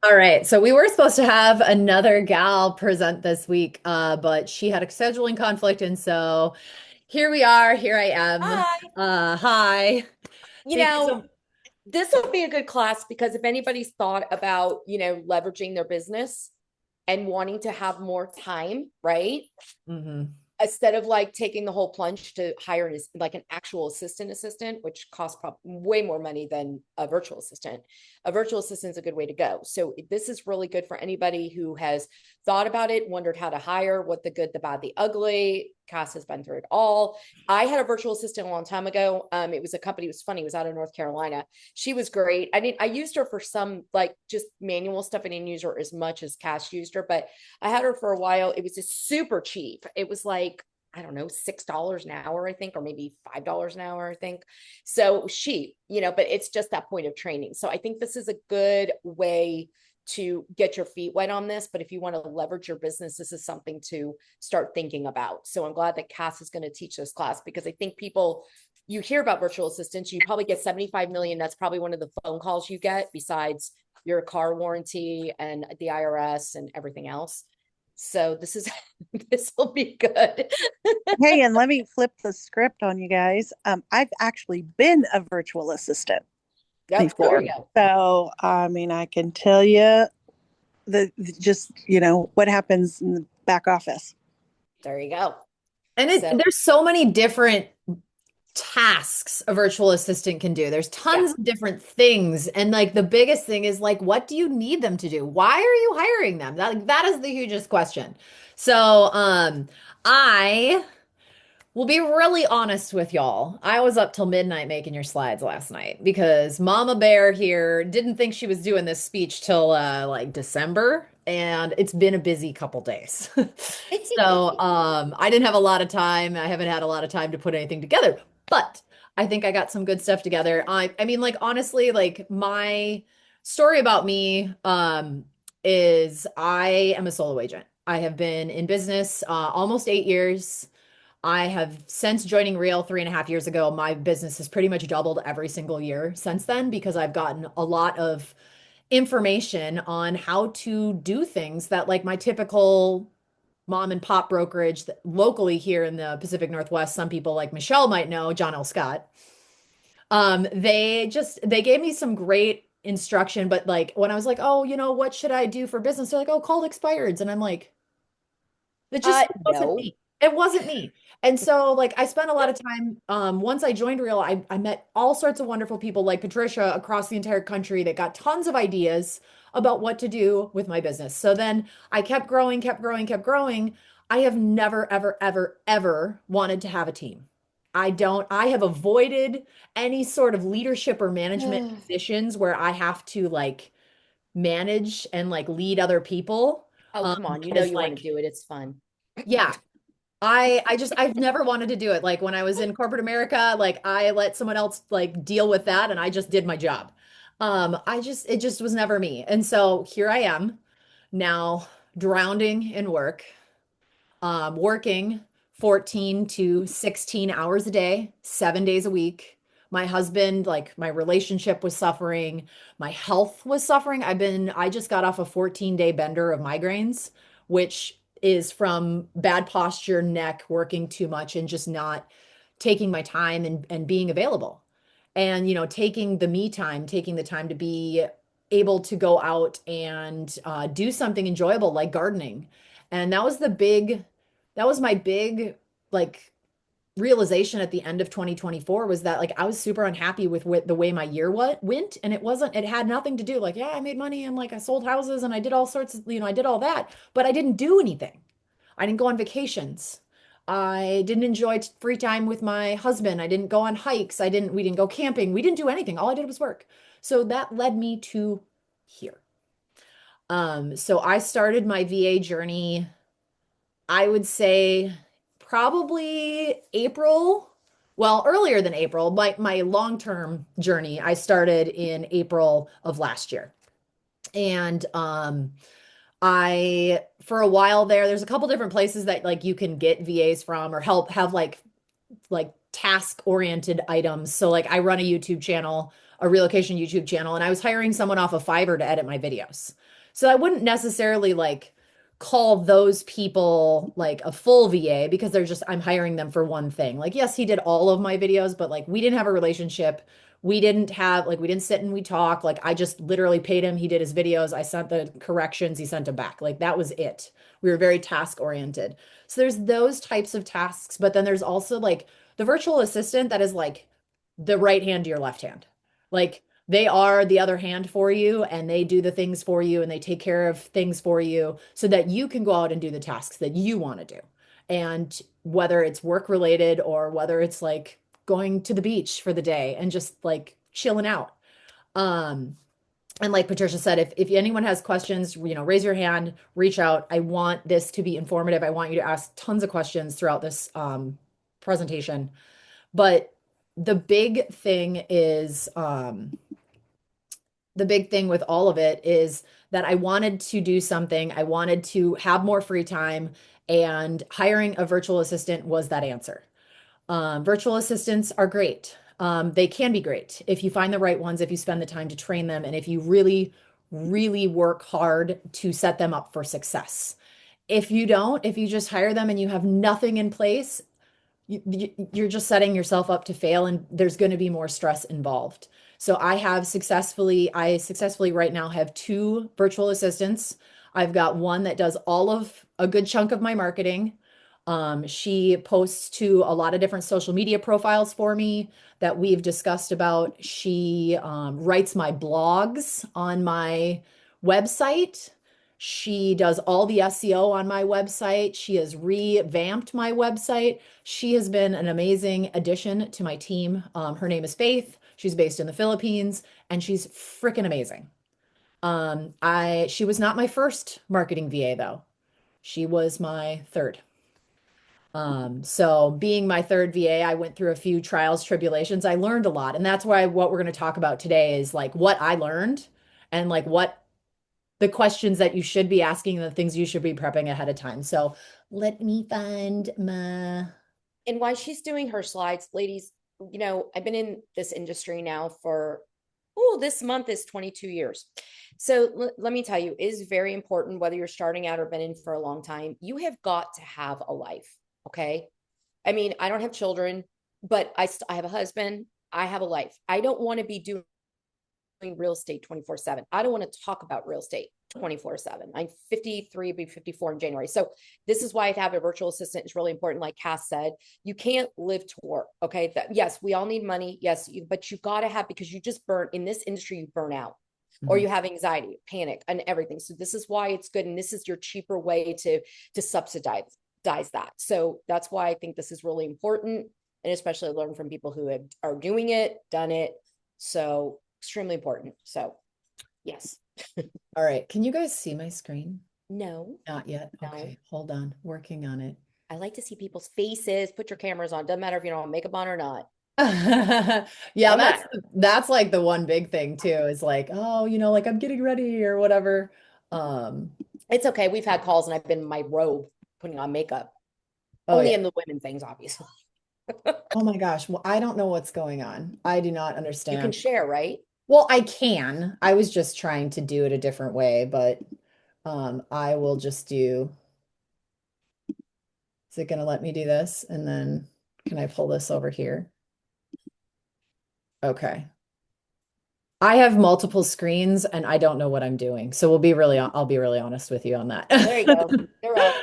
All right, so we were supposed to have another gal present this week, but she had a scheduling conflict, and so here we are. Here I am. Hi. Hi. You Thank you know, so. this will be a good class because if anybody's thought about, leveraging their business and wanting to have more time, right? Mhm. Instead of like taking the whole plunge to hire like an actual assistant, which costs way more money than a virtual assistant is a good way to go. So this is really good for anybody who has thought about it, wondered how to hire, what the good, the bad, the ugly. Cass has been through it all. I had a virtual assistant a long time ago. It was a company. It was funny. It was out of North Carolina. She was great. I used her for some like just manual stuff. I didn't use her as much as Cass used her, but I had her for a while. It was just super cheap. It was like, I don't know, $6 an hour, I think, or maybe $5 an hour, I think. So cheap, but it's just that point of training. So I think this is a good way to get your feet wet on this. But if you want to leverage your business, this is something to start thinking about. So I'm glad that Cass is going to teach this class because I think people, you hear about virtual assistants, you probably get 75 million. That's probably one of the phone calls you get besides your car warranty and the IRS and everything else. So this is this will be good. Hey, and let me flip the script on you guys. I've actually been a virtual assistant Yep, there before. you go. So, I mean, I can tell you just, what happens in the back office. There you go. And So there's so many different tasks a virtual assistant can do. There's yeah. tons of different things, and like the biggest thing is like, what do you need them to do? Why are you hiring them? That is the hugest question. So, I will be really honest with y'all. I was up till midnight making your slides last night because Mama Bear here didn't think she was doing this speech till like December, and it's been a busy couple days. So, I didn't have a lot of time. I haven't had a lot of time to put anything together, but I think I got some good stuff together. I mean, like honestly, like my story about me is I am a solo agent. I have been in business almost 8 years. I have since joining Real 3.5 years ago, my business has pretty much doubled every single year since then because I've gotten a lot of information on how to do things that like my typical mom and pop brokerage locally here in the Pacific Northwest, some people like Michelle might know, John L. Scott. They gave me some great instruction, but like when I was like, oh, what should I do for business? They're like, oh, call expireds. And I'm like, it just wasn't No. me. It wasn't me. And so like I spent a lot of time once I joined Real, I met all sorts of wonderful people like Patricia across the entire country that got tons of ideas about what to do with my business. So then I kept growing, kept growing, kept growing. I have never, ever, ever, ever wanted to have a team. I have avoided any sort of leadership or management Oh, positions where I have to like manage and like lead other people. come on. You That know is you want to like, do it. It's fun. yeah, I've never wanted to do it. Like when I was in corporate America, like I let someone else like deal with that and I just did my job. It just was never me. And so here I am now drowning in work, working 14 to 16 hours a day, 7 days a week. My husband, like my relationship was suffering, my health was suffering. I just got off a 14-day bender of migraines, which is from bad posture, neck, working too much, and just not taking my time and being available. And, taking the me time, taking the time to be able to go out and do something enjoyable like gardening. And that was my big like realization at the end of 2024 was that like I was super unhappy with the way my year went, and it had nothing to do like, yeah, I made money and like I sold houses and I did all sorts of, I did all that, but I didn't do anything. I didn't go on vacations. I didn't enjoy free time with my husband. I didn't go on hikes. We didn't go camping. We didn't do anything. All I did was work. So that led me to here. So I started my VA journey, I would say probably April. Well, earlier than April. My long-term journey, I started in April of last year. And I for a while there's a couple different places that like you can get VAs from or help have like task oriented items. So like I run a YouTube channel a relocation YouTube channel and I was hiring someone off of Fiverr to edit my videos. So I wouldn't necessarily like call those people like a full VA because they're just, I'm hiring them for one thing. Like, yes, he did all of my videos, but like we didn't have a relationship. We didn't have, like, we didn't sit and we talk. Like, I just literally paid him. He did his videos. I sent the corrections. He sent them back. Like, that was it. We were very task oriented. So there's those types of tasks, but then there's also like the virtual assistant that is like the right hand to your left hand. Like, they are the other hand for you and they do the things for you and they take care of things for you so that you can go out and do the tasks that you want to do. And whether it's work related or whether it's like going to the beach for the day and just like chilling out. Um, and like Patricia said, if anyone has questions, raise your hand, reach out. I want this to be informative. I want you to ask tons of questions throughout this presentation. But the big thing is the big thing with all of it is that I wanted to do something. I wanted to have more free time, and hiring a virtual assistant was that answer. Virtual assistants are great. They can be great if you find the right ones, if you spend the time to train them, and if you really, really work hard to set them up for success. If you don't, if you just hire them and you have nothing in place, you're just setting yourself up to fail and there's going to be more stress involved. So I successfully right now have two virtual assistants. I've got one that does all of a good chunk of my marketing. She posts to a lot of different social media profiles for me that we've discussed about. She writes my blogs on my website. She does all the SEO on my website. She has revamped my website. She has been an amazing addition to my team. Her name is Faith. She's based in the Philippines, and she's freaking amazing. She was not my first marketing VA though. She was my third. So being my third VA, I went through a few trials, tribulations. I learned a lot, and that's why what we're going to talk about today is like what I learned and like what the questions that you should be asking and the things you should be prepping ahead of time. So let me find my. And while she's doing her slides, ladies, I've been in this industry now for, this month is 22 years. So let me tell you, it is very important whether you're starting out or been in for a long time, you have got to have a life. Okay. I mean, I don't have children, but I have a husband. I have a life. I don't want to be doing real estate 24/7. I don't want to talk about real estate 24/7. I'm 53, be 54 in January. So this is why I have a virtual assistant is really important. Like Cass said, you can't live to work. Okay. Yes, we all need money. Yes, but you got to have, because you just burn in this industry, you burn out. Or you have anxiety, panic, and everything. So this is why it's good. And this is your cheaper way to subsidize that. So that's why I think this is really important. And especially learn from people who are doing it, done it. So extremely important. So yes. All right. Can you guys see my screen? No. Not yet. No. Okay. Hold on. Working on it. I like to see people's faces. Put your cameras on. Doesn't matter if you don't have makeup on or not. Yeah, Don't matter. that's like the one big thing too, is like, oh, like I'm getting ready or whatever. Um, It's okay. We've had calls and I've been in my robe putting on makeup. oh Only yeah. in the women things, obviously. Oh my gosh. Well, I don't know what's going on. I do not You can understand. share, right? Well, I can. I was just trying to do it a different way, but I will just do, is it going to let me do this? And then can I pull this over here? Okay. I have multiple screens and I don't know what I'm doing. So I'll be really honest with you on that. There you go. You're up.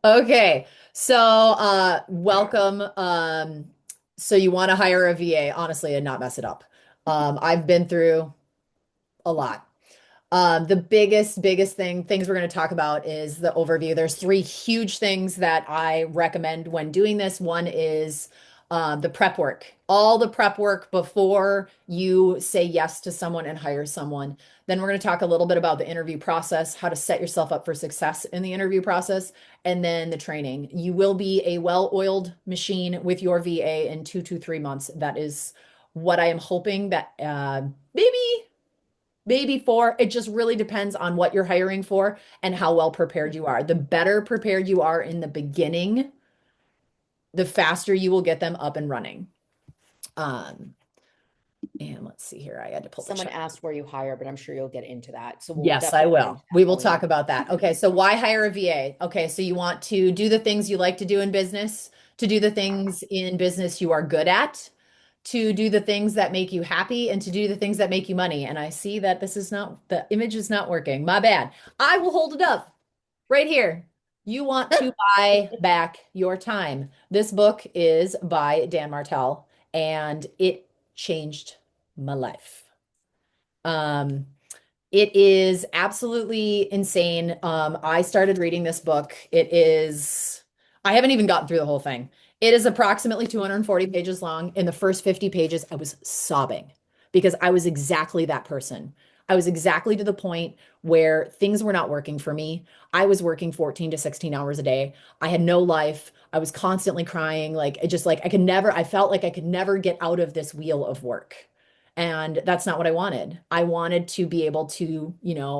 Okay. So, welcome. So you want to hire a VA, honestly, and not mess it up. I've been through a lot. The biggest things we're going to talk about is the overview. There's three huge things that I recommend when doing this. One is the prep work, all the prep work before you say yes to someone and hire someone. Then we're going to talk a little bit about the interview process, how to set yourself up for success in the interview process, and then the training. You will be a well-oiled machine with your VA in 2 to 3 months. That is what I am hoping that maybe four. It just really depends on what you're hiring for and how well prepared you are. The better prepared you are in the beginning, the faster you will get them up and running. Um, And let's see here. I had to pull the Someone check. asked where you hire, but I'm sure you'll get into that. So we'll Yes, I definitely get into will. that We will for you. talk about that. Okay, so why hire a VA? Okay, so you want to do the things you like to do in business, to do the things in business you are good at, to do the things that make you happy, and to do the things that make you money. And I see that this is not, the image is not working. My bad. I will hold it up right here. You want to buy back your time. This book is by Dan Martell, and it changed my life. Um, it is absolutely insane. I started reading this book. I haven't even gotten through the whole thing. It is approximately 240 pages long. In the first 50 pages, I was sobbing because I was exactly that person. I was exactly to the point where things were not working for me. I was working 14 to 16 hours a day. I had no life. I was constantly crying. Like, it just like I felt like I could never get out of this wheel of work. And that's not what I wanted. I wanted to be able to,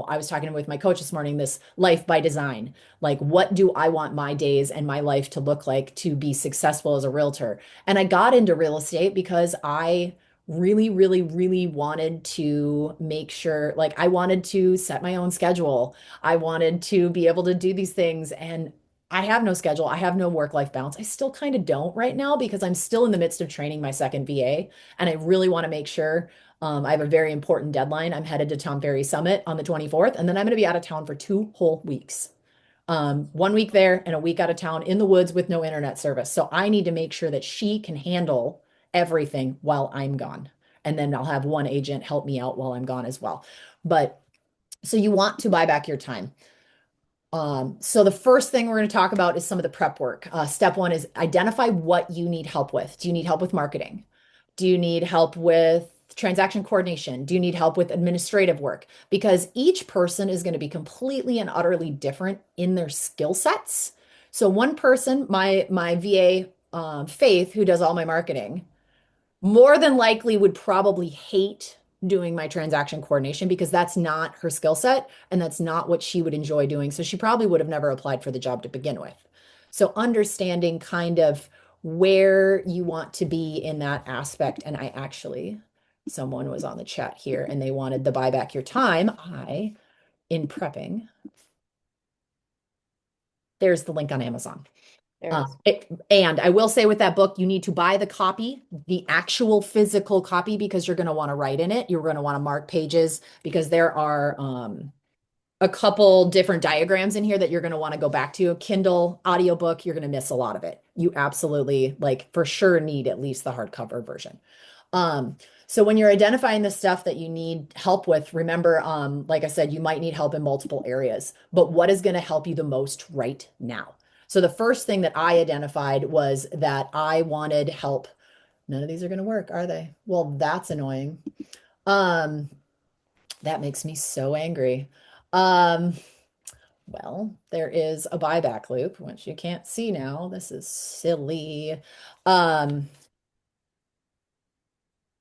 I was talking with my coach this morning, this life by design. Like, what do I want my days and my life to look like to be successful as a realtor? And I got into real estate because I really, really, really wanted to make sure, like, I wanted to set my own schedule. I wanted to be able to do these things. And I have no schedule. I have no work-life balance. I still kind of don't right now because I'm still in the midst of training my second VA. And I really want to make sure I have a very important deadline. I'm headed to Tom Ferry Summit on the 24th, and then I'm going to be out of town for 2 whole weeks. 1 week there and a week out of town in the woods with no internet service. So I need to make sure that she can handle everything while I'm gone. And then I'll have one agent help me out while I'm gone as well. But so you want to buy back your time. So the first thing we're going to talk about is some of the prep work. Step one is identify what you need help with. Do you need help with marketing? Do you need help with transaction coordination? Do you need help with administrative work? Because each person is going to be completely and utterly different in their skill sets. So one person, my VA, Faith, who does all my marketing, more than likely would probably hate doing my transaction coordination because that's not her skill set and that's not what she would enjoy doing. So she probably would have never applied for the job to begin with. So understanding kind of where you want to be in that aspect. And someone was on the chat here and they wanted the buy back your time. In prepping, there's the link on Amazon. There it is. And I will say with that book, you need to buy the copy, the actual physical copy, because you're going to want to write in it. You're going to want to mark pages because there are a couple different diagrams in here that you're going to want to go back to. Kindle audiobook, you're going to miss a lot of it. You absolutely, like, for sure need at least the hardcover version. So when you're identifying the stuff that you need help with, remember, like I said, you might need help in multiple areas, but what is going to help you the most right now? So the first thing that I identified was that I wanted help. None of these are going to work, are they? Well, that's annoying. Um, that makes me so angry. Um, well, there is a buyback loop, which you can't see now. This is silly. Um,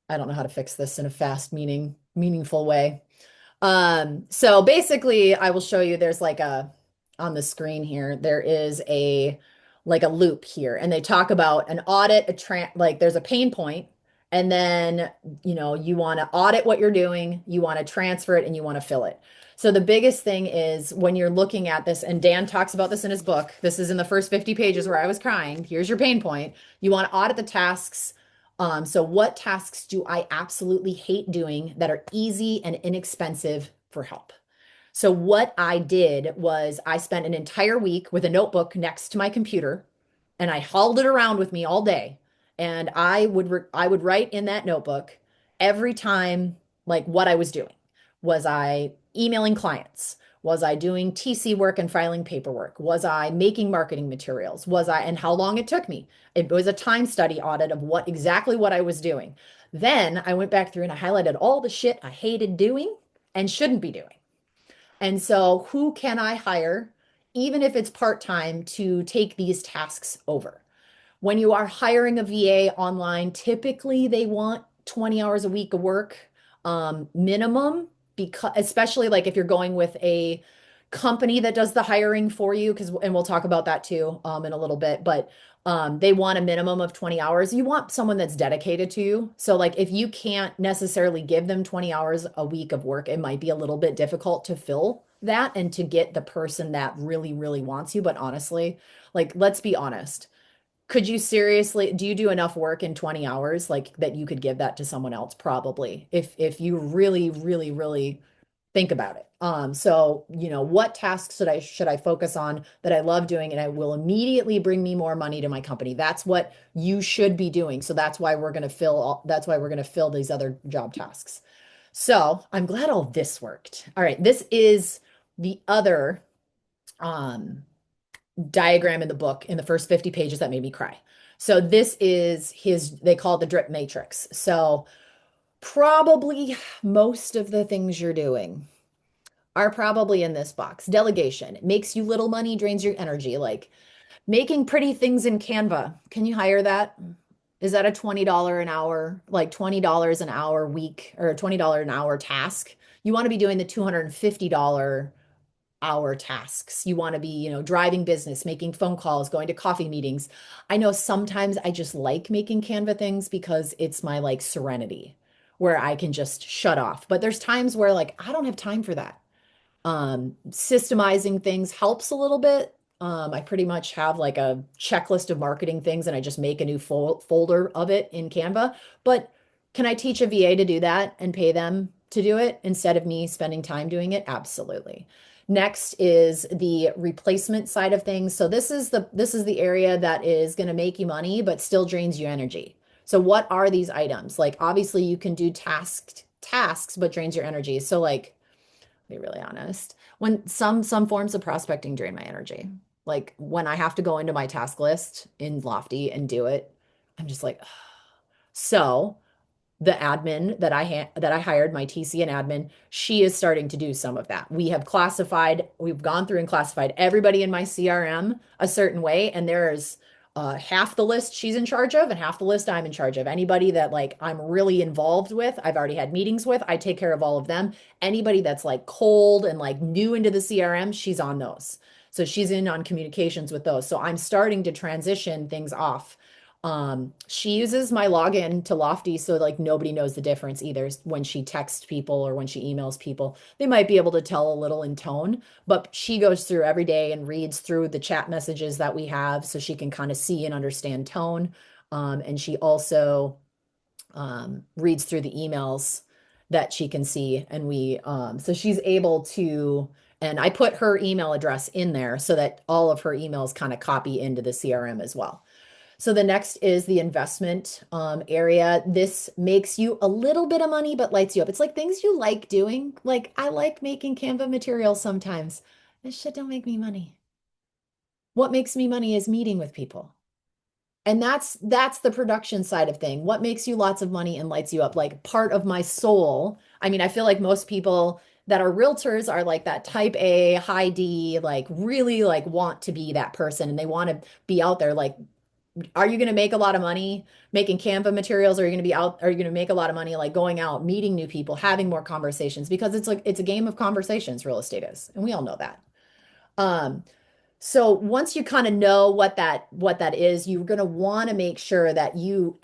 I don't know how to fix this in a meaningful way. So basically, I will show you there's like on the screen here, there is like a loop here, and they talk about an audit, like there's a pain point, and then, you want to audit what you're doing, you want to transfer it, and you want to fill it. So the biggest thing is when you're looking at this, and Dan talks about this in his book, this is in the first 50 pages where I was crying. Here's your pain point. You want to audit the tasks. So what tasks do I absolutely hate doing that are easy and inexpensive for help? So what I did was I spent an entire week with a notebook next to my computer and I hauled it around with me all day. And I would write in that notebook every time, like, what I was doing. Was I emailing clients? Was I doing TC work and filing paperwork? Was I making marketing materials? And how long it took me? It was a time study audit of exactly what I was doing. Then I went back through and I highlighted all the shit I hated doing and shouldn't be doing. And so, who can I hire, even if it's part-time, to take these tasks over? When you are hiring a VA online, typically they want 20 hours a week of work, minimum, because especially like if you're going with a company that does the hiring for you, because and we'll talk about that too in a little bit, but they want a minimum of 20 hours. You want someone that's dedicated to you. So like if you can't necessarily give them 20 hours a week of work, it might be a little bit difficult to fill that and to get the person that really, really wants you. But honestly, like let's be honest. Could you seriously, do you do enough work in 20 hours like that you could give that to someone else? Probably. If you really, really, really think about it. So, what tasks should I focus on that I love doing and I will immediately bring me more money to my company? That's what you should be doing. So that's why we're going to fill these other job tasks. So, I'm glad all this worked. All right, this is the other um diagram in the book in the first 50 pages that made me cry. So this is they call it the drip matrix. So probably most of the things you're doing are probably in this box. Delegation. It makes you little money, drains your energy. Like making pretty things in Canva. Can you hire that? Is that a $20 an hour, like $20 an hour week or a $20 an hour task? You want to be doing the $250 hour tasks. You want to be, driving business, making phone calls, going to coffee meetings. I know sometimes I just like making Canva things because it's my like serenity where I can just shut off. But there's times where like I don't have time for that. Systemizing things helps a little bit. I pretty much have like a checklist of marketing things and I just make a new folder of it in Canva. But can I teach a VA to do that and pay them to do it instead of me spending time doing it? Absolutely. Next is the replacement side of things. So this is the area that is going to make you money but still drains you energy. So what are these items? Like obviously you can do tasks but drains your energy. So like be really honest. When some forms of prospecting drain my energy. Like when I have to go into my task list in Lofty and do it, I'm just like, ugh. So the admin that I hired, my TC and admin, she is starting to do some of that. We've gone through and classified everybody in my CRM a certain way, and there's half the list she's in charge of and half the list I'm in charge of. Anybody that like I'm really involved with, I've already had meetings with, I take care of all of them. Anybody that's like cold and like new into the CRM, she's on those. So she's in on communications with those. So I'm starting to transition things off. She uses my login to Lofty so like nobody knows the difference either when she texts people or when she emails people. They might be able to tell a little in tone, but she goes through every day and reads through the chat messages that we have so she can kind of see and understand tone. And she also reads through the emails that she can see. And so she's able to, and I put her email address in there so that all of her emails kind of copy into the CRM as well. So the next is the investment area. This makes you a little bit of money, but lights you up. It's like things you like doing. Like I like making Canva materials sometimes. This shit don't make me money. What makes me money is meeting with people. And that's the production side of thing. What makes you lots of money and lights you up? Like part of my soul. I mean, I feel like most people that are realtors are like that type A, high D, like really like want to be that person and they want to be out there like are you going to make a lot of money making Canva materials? Or are you going to be out? Are you going to make a lot of money like going out, meeting new people, having more conversations? Because it's like it's a game of conversations, real estate is, and we all know that. Um, so once you kind of know what that is, you're going to want to make sure that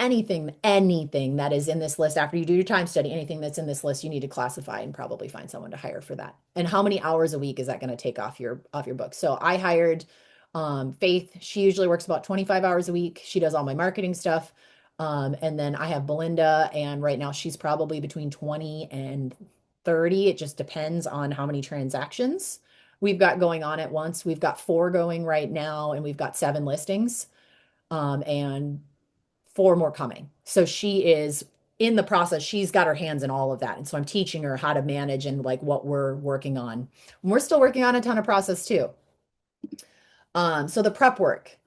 anything that is in this list after you do your time study, anything that's in this list, you need to classify and probably find someone to hire for that. And how many hours a week is that going to take off your book? So I hired Faith. She usually works about 25 hours a week. She does all my marketing stuff. And then I have Belinda, and right now she's probably between 20 and 30. It just depends on how many transactions we've got going on at once. We've got 4 going right now, and we've got 7 listings, and 4 more coming. So she is in the process. She's got her hands in all of that. And so I'm teaching her how to manage and like what we're working on. And we're still working on a ton of process too. So the prep work.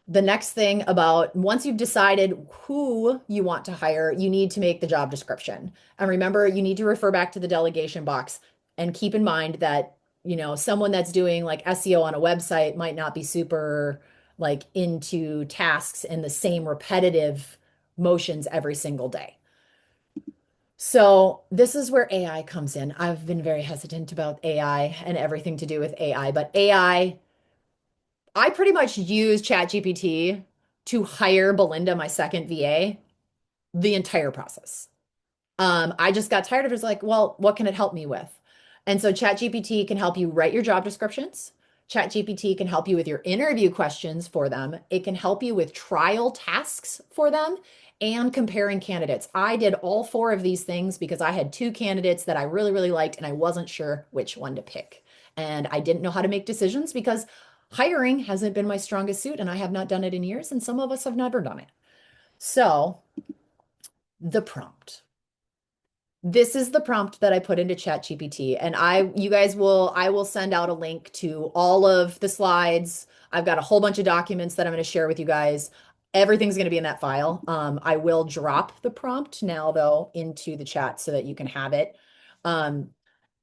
The next thing about once you've decided who you want to hire, you need to make the job description. And remember, you need to refer back to the delegation box and keep in mind that, someone that's doing like SEO on a website might not be super like into tasks and the same repetitive motions every single day. So this is where AI comes in. I've been very hesitant about AI and everything to do with AI, but I pretty much use ChatGPT to hire Belinda, my second VA, the entire process. I just got tired of it. It's like, well, what can it help me with? And so ChatGPT can help you write your job descriptions. ChatGPT can help you with your interview questions for them. It can help you with trial tasks for them and comparing candidates. I did all four of these things because I had two candidates that I really, really liked, and I wasn't sure which one to pick. And I didn't know how to make decisions because hiring hasn't been my strongest suit, and I have not done it in years, and some of us have never done it. So, the prompt. This is the prompt that I put into ChatGPT, and I will send out a link to all of the slides. I've got a whole bunch of documents that I'm going to share with you guys. Everything's going to be in that file. I will drop the prompt now though into the chat so that you can have it. Um,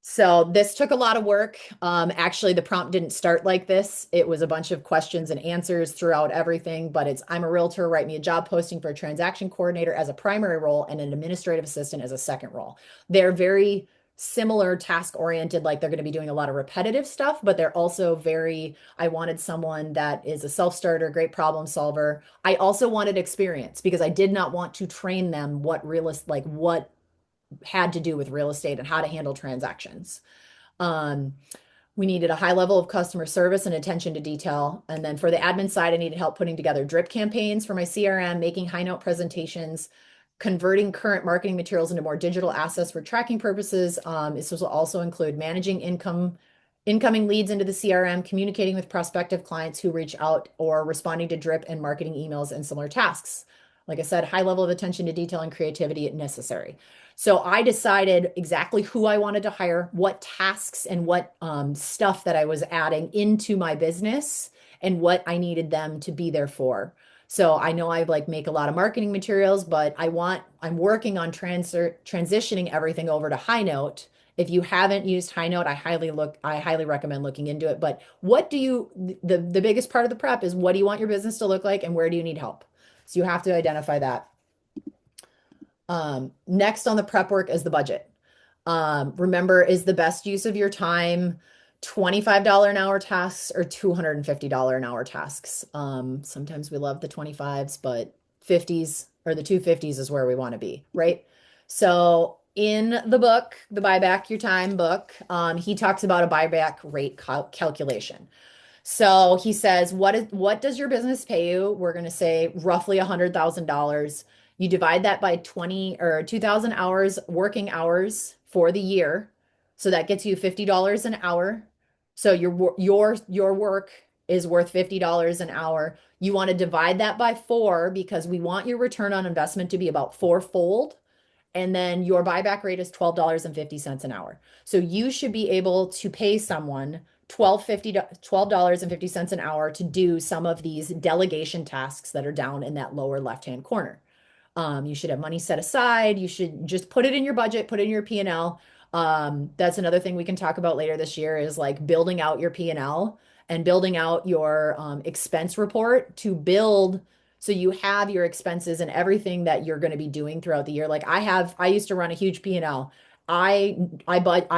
so this took a lot of work. Actually, the prompt didn't start like this. It was a bunch of questions and answers throughout everything, but it's I'm a realtor, write me a job posting for a transaction coordinator as a primary role and an administrative assistant as a second role. They're very similar task oriented, like they're going to be doing a lot of repetitive stuff, but they're also very, I wanted someone that is a self-starter, great problem solver. I also wanted experience because I did not want to train them what had to do with real estate and how to handle transactions. Um, we needed a high level of customer service and attention to detail. And then for the admin side, I needed help putting together drip campaigns for my CRM, making high note presentations, converting current marketing materials into more digital assets for tracking purposes. This will also include managing incoming leads into the CRM, communicating with prospective clients who reach out, or responding to drip and marketing emails and similar tasks. Like I said, high level of attention to detail and creativity necessary. So I decided exactly who I wanted to hire, what tasks and what stuff that I was adding into my business and what I needed them to be there for. So I know I like make a lot of marketing materials, but I'm working on transitioning everything over to High Note. If you haven't used High Note, I highly recommend looking into it. But the biggest part of the prep is what do you want your business to look like and where do you need help? So you have to identify that. Next on the prep work is the budget. Remember, is the best use of your time $25 an hour tasks or $250 an hour tasks? Sometimes we love the 25s, but 50s or the 250s is where we want to be, right? So in the book, the Buy Back Your Time book, he talks about a buyback rate calculation. So he says, what does your business pay you? We're going to say roughly $100,000. You divide that by 20 or 2,000 hours, working hours for the year. So that gets you $50 an hour. So your work is worth $50 an hour. You want to divide that by four because we want your return on investment to be about fourfold. And then your buyback rate is $12.50 an hour. So you should be able to pay someone $12.50 an hour to do some of these delegation tasks that are down in that lower left-hand corner. You should have money set aside. You should just put it in your budget, put it in your P&L. That's another thing we can talk about later this year is like building out your P&L and building out your expense report to build so you have your expenses and everything that you're going to be doing throughout the year. Like I used to run a huge P&L. I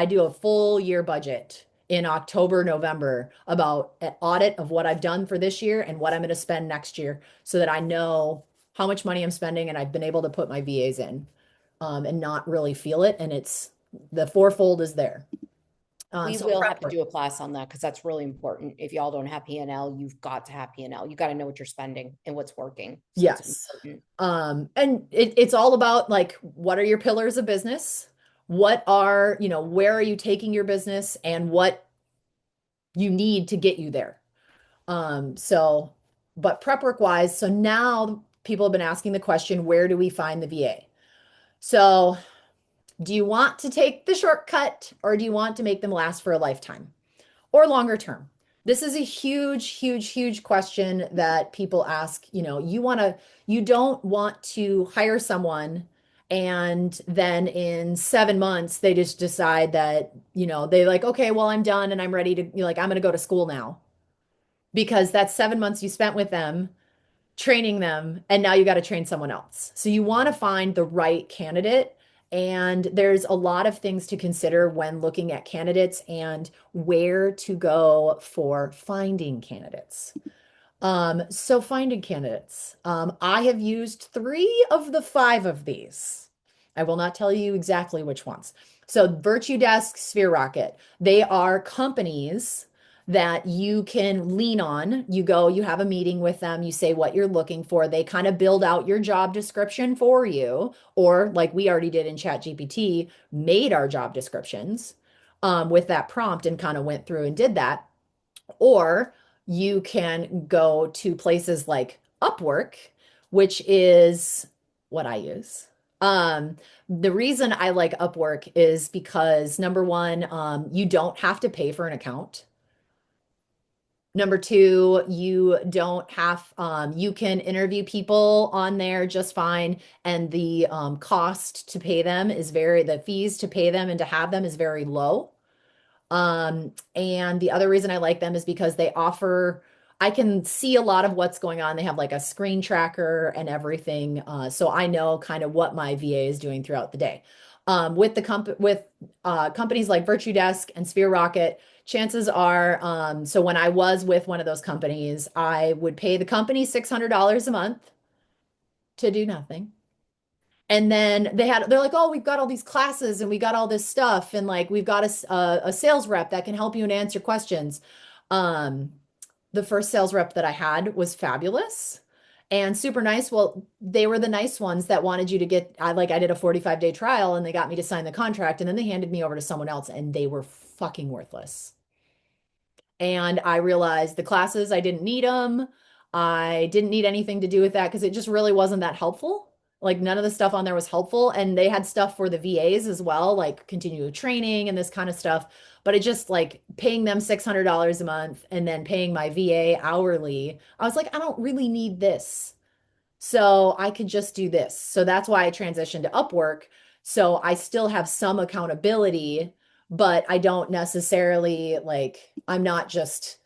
do a full year budget in October, November about an audit of what I've done for this year and what I'm going to spend next year so that I know how much money I'm spending and I've been able to put my VAs in and not really feel it. And it's the fourfold is there. We So will have prep to work. do a class on that because that's really important. If y'all don't have P&L, you've got to have P&L. You got to know what you're spending and what's working. So it's Yes. important. And it's all about like, what are your pillars of business? Where are you taking your business and what you need to get you there? So, but prep work wise, so now people have been asking the question, where do we find the VA? So, do you want to take the shortcut or do you want to make them last for a lifetime or longer term? This is a huge, huge, huge question that people ask. You don't want to hire someone and then in 7 months they just decide that, they like, okay, well, I'm done and I'm ready to, I'm going to go to school now because that's 7 months you spent with them training them and now you got to train someone else. So you want to find the right candidate And there's a lot of things to consider when looking at candidates and where to go for finding candidates. So finding candidates. I have used three of the five of these. I will not tell you exactly which ones. So Virtue Desk, Sphere Rocket, they are companies that you can lean on. You go, you have a meeting with them, you say what you're looking for. They kind of build out your job description for you, or like we already did in ChatGPT, made our job descriptions with that prompt and kind of went through and did that. Or you can go to places like Upwork, which is what I use. Um, the reason I like Upwork is because number one, you don't have to pay for an account. Number two, you don't have, you can interview people on there just fine. And the cost to pay them is the fees to pay them and to have them is very low. And the other reason I like them is because I can see a lot of what's going on. They have like a screen tracker and everything. So I know kind of what my VA is doing throughout the day. With companies like Virtue Desk and Sphere Rocket, chances are, so when I was with one of those companies, I would pay the company $600 a month to do nothing. And then they're like, oh, we've got all these classes and we got all this stuff. And like, we've got a sales rep that can help you and answer questions. Um, the first sales rep that I had was fabulous and super nice. Well, they were the nice ones that wanted you to I did a 45-day trial and they got me to sign the contract and then they handed me over to someone else and they were fucking worthless. And I realized the classes, I didn't need them. I didn't need anything to do with that because it just really wasn't that helpful. Like none of the stuff on there was helpful. And they had stuff for the VAs as well, like continual training and this kind of stuff. But it just like paying them $600 a month and then paying my VA hourly. I was like, I don't really need this. So I could just do this. So that's why I transitioned to Upwork. So I still have some accountability, but I don't necessarily like, I'm not just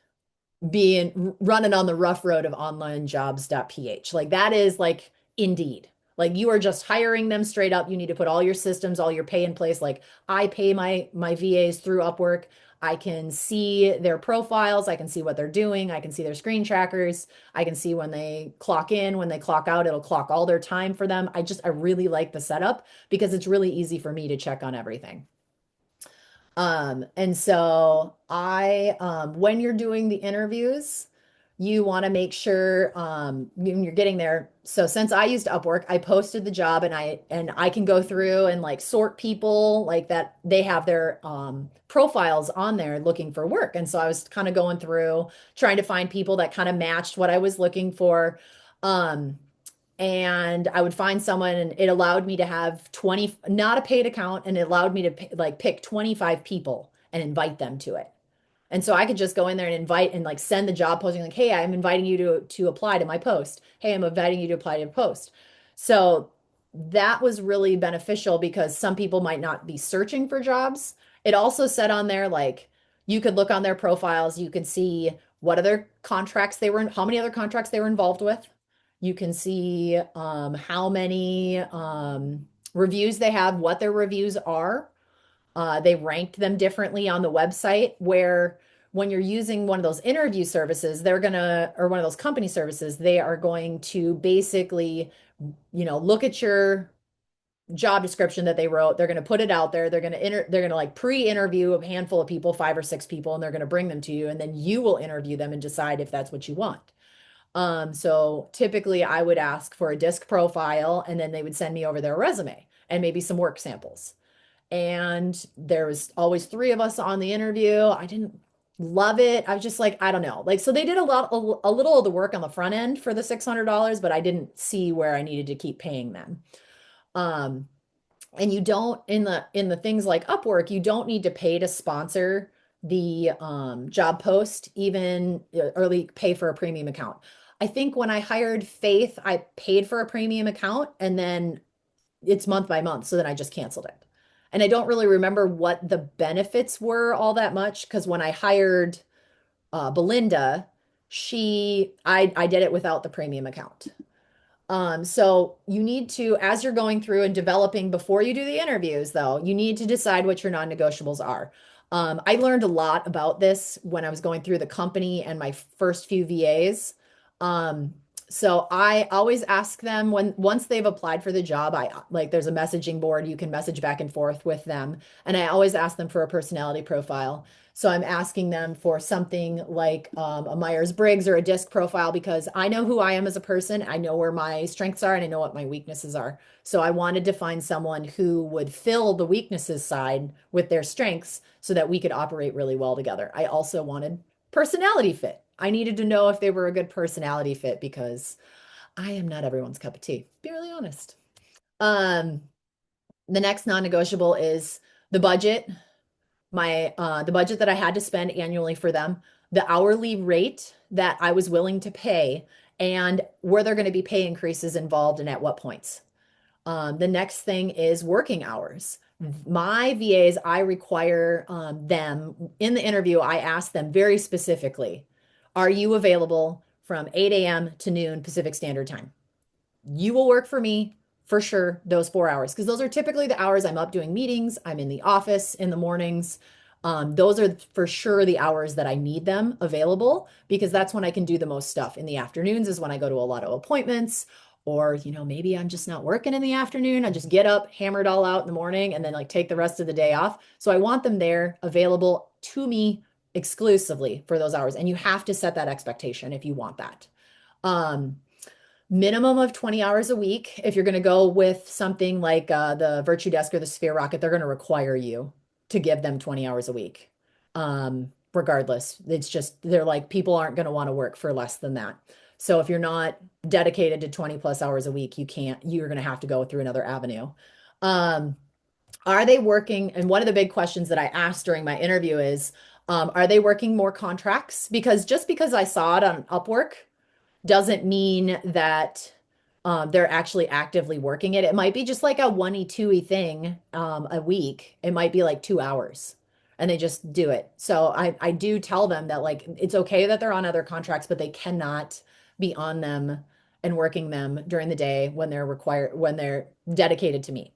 being running on the rough road of onlinejobs.ph. Like that is like Indeed. Like you are just hiring them straight up. You need to put all your systems, all your pay in place. Like I pay my VAs through Upwork. I can see their profiles. I can see what they're doing. I can see their screen trackers. I can see when they clock in, when they clock out, it'll clock all their time for them. I really like the setup because it's really easy for me to check on everything. And so when you're doing the interviews, you want to make sure, when you're getting there. So since I used Upwork, I posted the job and I can go through and like sort people like that. They have their, profiles on there looking for work. And so I was kind of going through trying to find people that kind of matched what I was looking for. Um, and I would find someone and it allowed me to have 20, not a paid account, and it allowed me to like pick 25 people and invite them to it. And so I could just go in there and invite and like send the job posting like, "Hey, I'm inviting you to apply to my post. Hey, I'm inviting you to apply to a post." So that was really beneficial because some people might not be searching for jobs. It also said on there like you could look on their profiles, you could see what other contracts they were in, how many other contracts they were involved with. You can see how many reviews they have, what their reviews are. They ranked them differently on the website where when you're using one of those interview services, or one of those company services, they are going to basically, look at your job description that they wrote. They're going to put it out there. They're going to like pre-interview a handful of people, five or six people, and they're going to bring them to you. And then you will interview them and decide if that's what you want. So typically I would ask for a disc profile and then they would send me over their resume and maybe some work samples. And there was always three of us on the interview. I didn't love it. I was just like, I don't know. Like, so they did a little of the work on the front end for the $600, but I didn't see where I needed to keep paying them. Um, and you don't in the things like Upwork, you don't need to pay to sponsor the job post, even or like pay for a premium account. I think when I hired Faith, I paid for a premium account and then it's month by month. So then I just canceled it. And I don't really remember what the benefits were all that much because when I hired Belinda, I did it without the premium account. So you need to, as you're going through and developing before you do the interviews, though, you need to decide what your non-negotiables are. I learned a lot about this when I was going through the company and my first few VAs. Um, so I always ask them when once they've applied for the job, I like there's a messaging board you can message back and forth with them, and I always ask them for a personality profile. So I'm asking them for something like a Myers-Briggs or a DISC profile because I know who I am as a person. I know where my strengths are and I know what my weaknesses are. So I wanted to find someone who would fill the weaknesses side with their strengths so that we could operate really well together. I also wanted personality fit. I needed to know if they were a good personality fit because I am not everyone's cup of tea, be really honest. Um, the next non-negotiable is the budget, the budget that I had to spend annually for them, the hourly rate that I was willing to pay, and were there going to be pay increases involved and at what points. The next thing is working hours. My VAs, I require them in the interview, I ask them very specifically, are you available from 8 a.m. to noon Pacific Standard Time? You will work for me for sure those 4 hours because those are typically the hours I'm up doing meetings. I'm in the office in the mornings. Those are for sure the hours that I need them available because that's when I can do the most stuff. In the afternoons is when I go to a lot of appointments, or maybe I'm just not working in the afternoon. I just get up, hammer it all out in the morning, and then like take the rest of the day off. So I want them there available to me exclusively for those hours. And you have to set that expectation if you want that. Um, Minimum of 20 hours a week. If you're going to go with something like the Virtue Desk or the Sphere Rocket, they're going to require you to give them 20 hours a week. Regardless, it's just they're like people aren't going to want to work for less than that. So if you're not dedicated to 20 plus hours a week, you're going to have to go through another avenue. Um, are they working? And one of the big questions that I asked during my interview is, are they working more contracts? Because just because I saw it on Upwork doesn't mean that they're actually actively working it. It might be just like a one-y, two-y thing a week. It might be like 2 hours and they just do it. So I do tell them that like it's okay that they're on other contracts, but they cannot be on them and working them during the day when they're dedicated to me.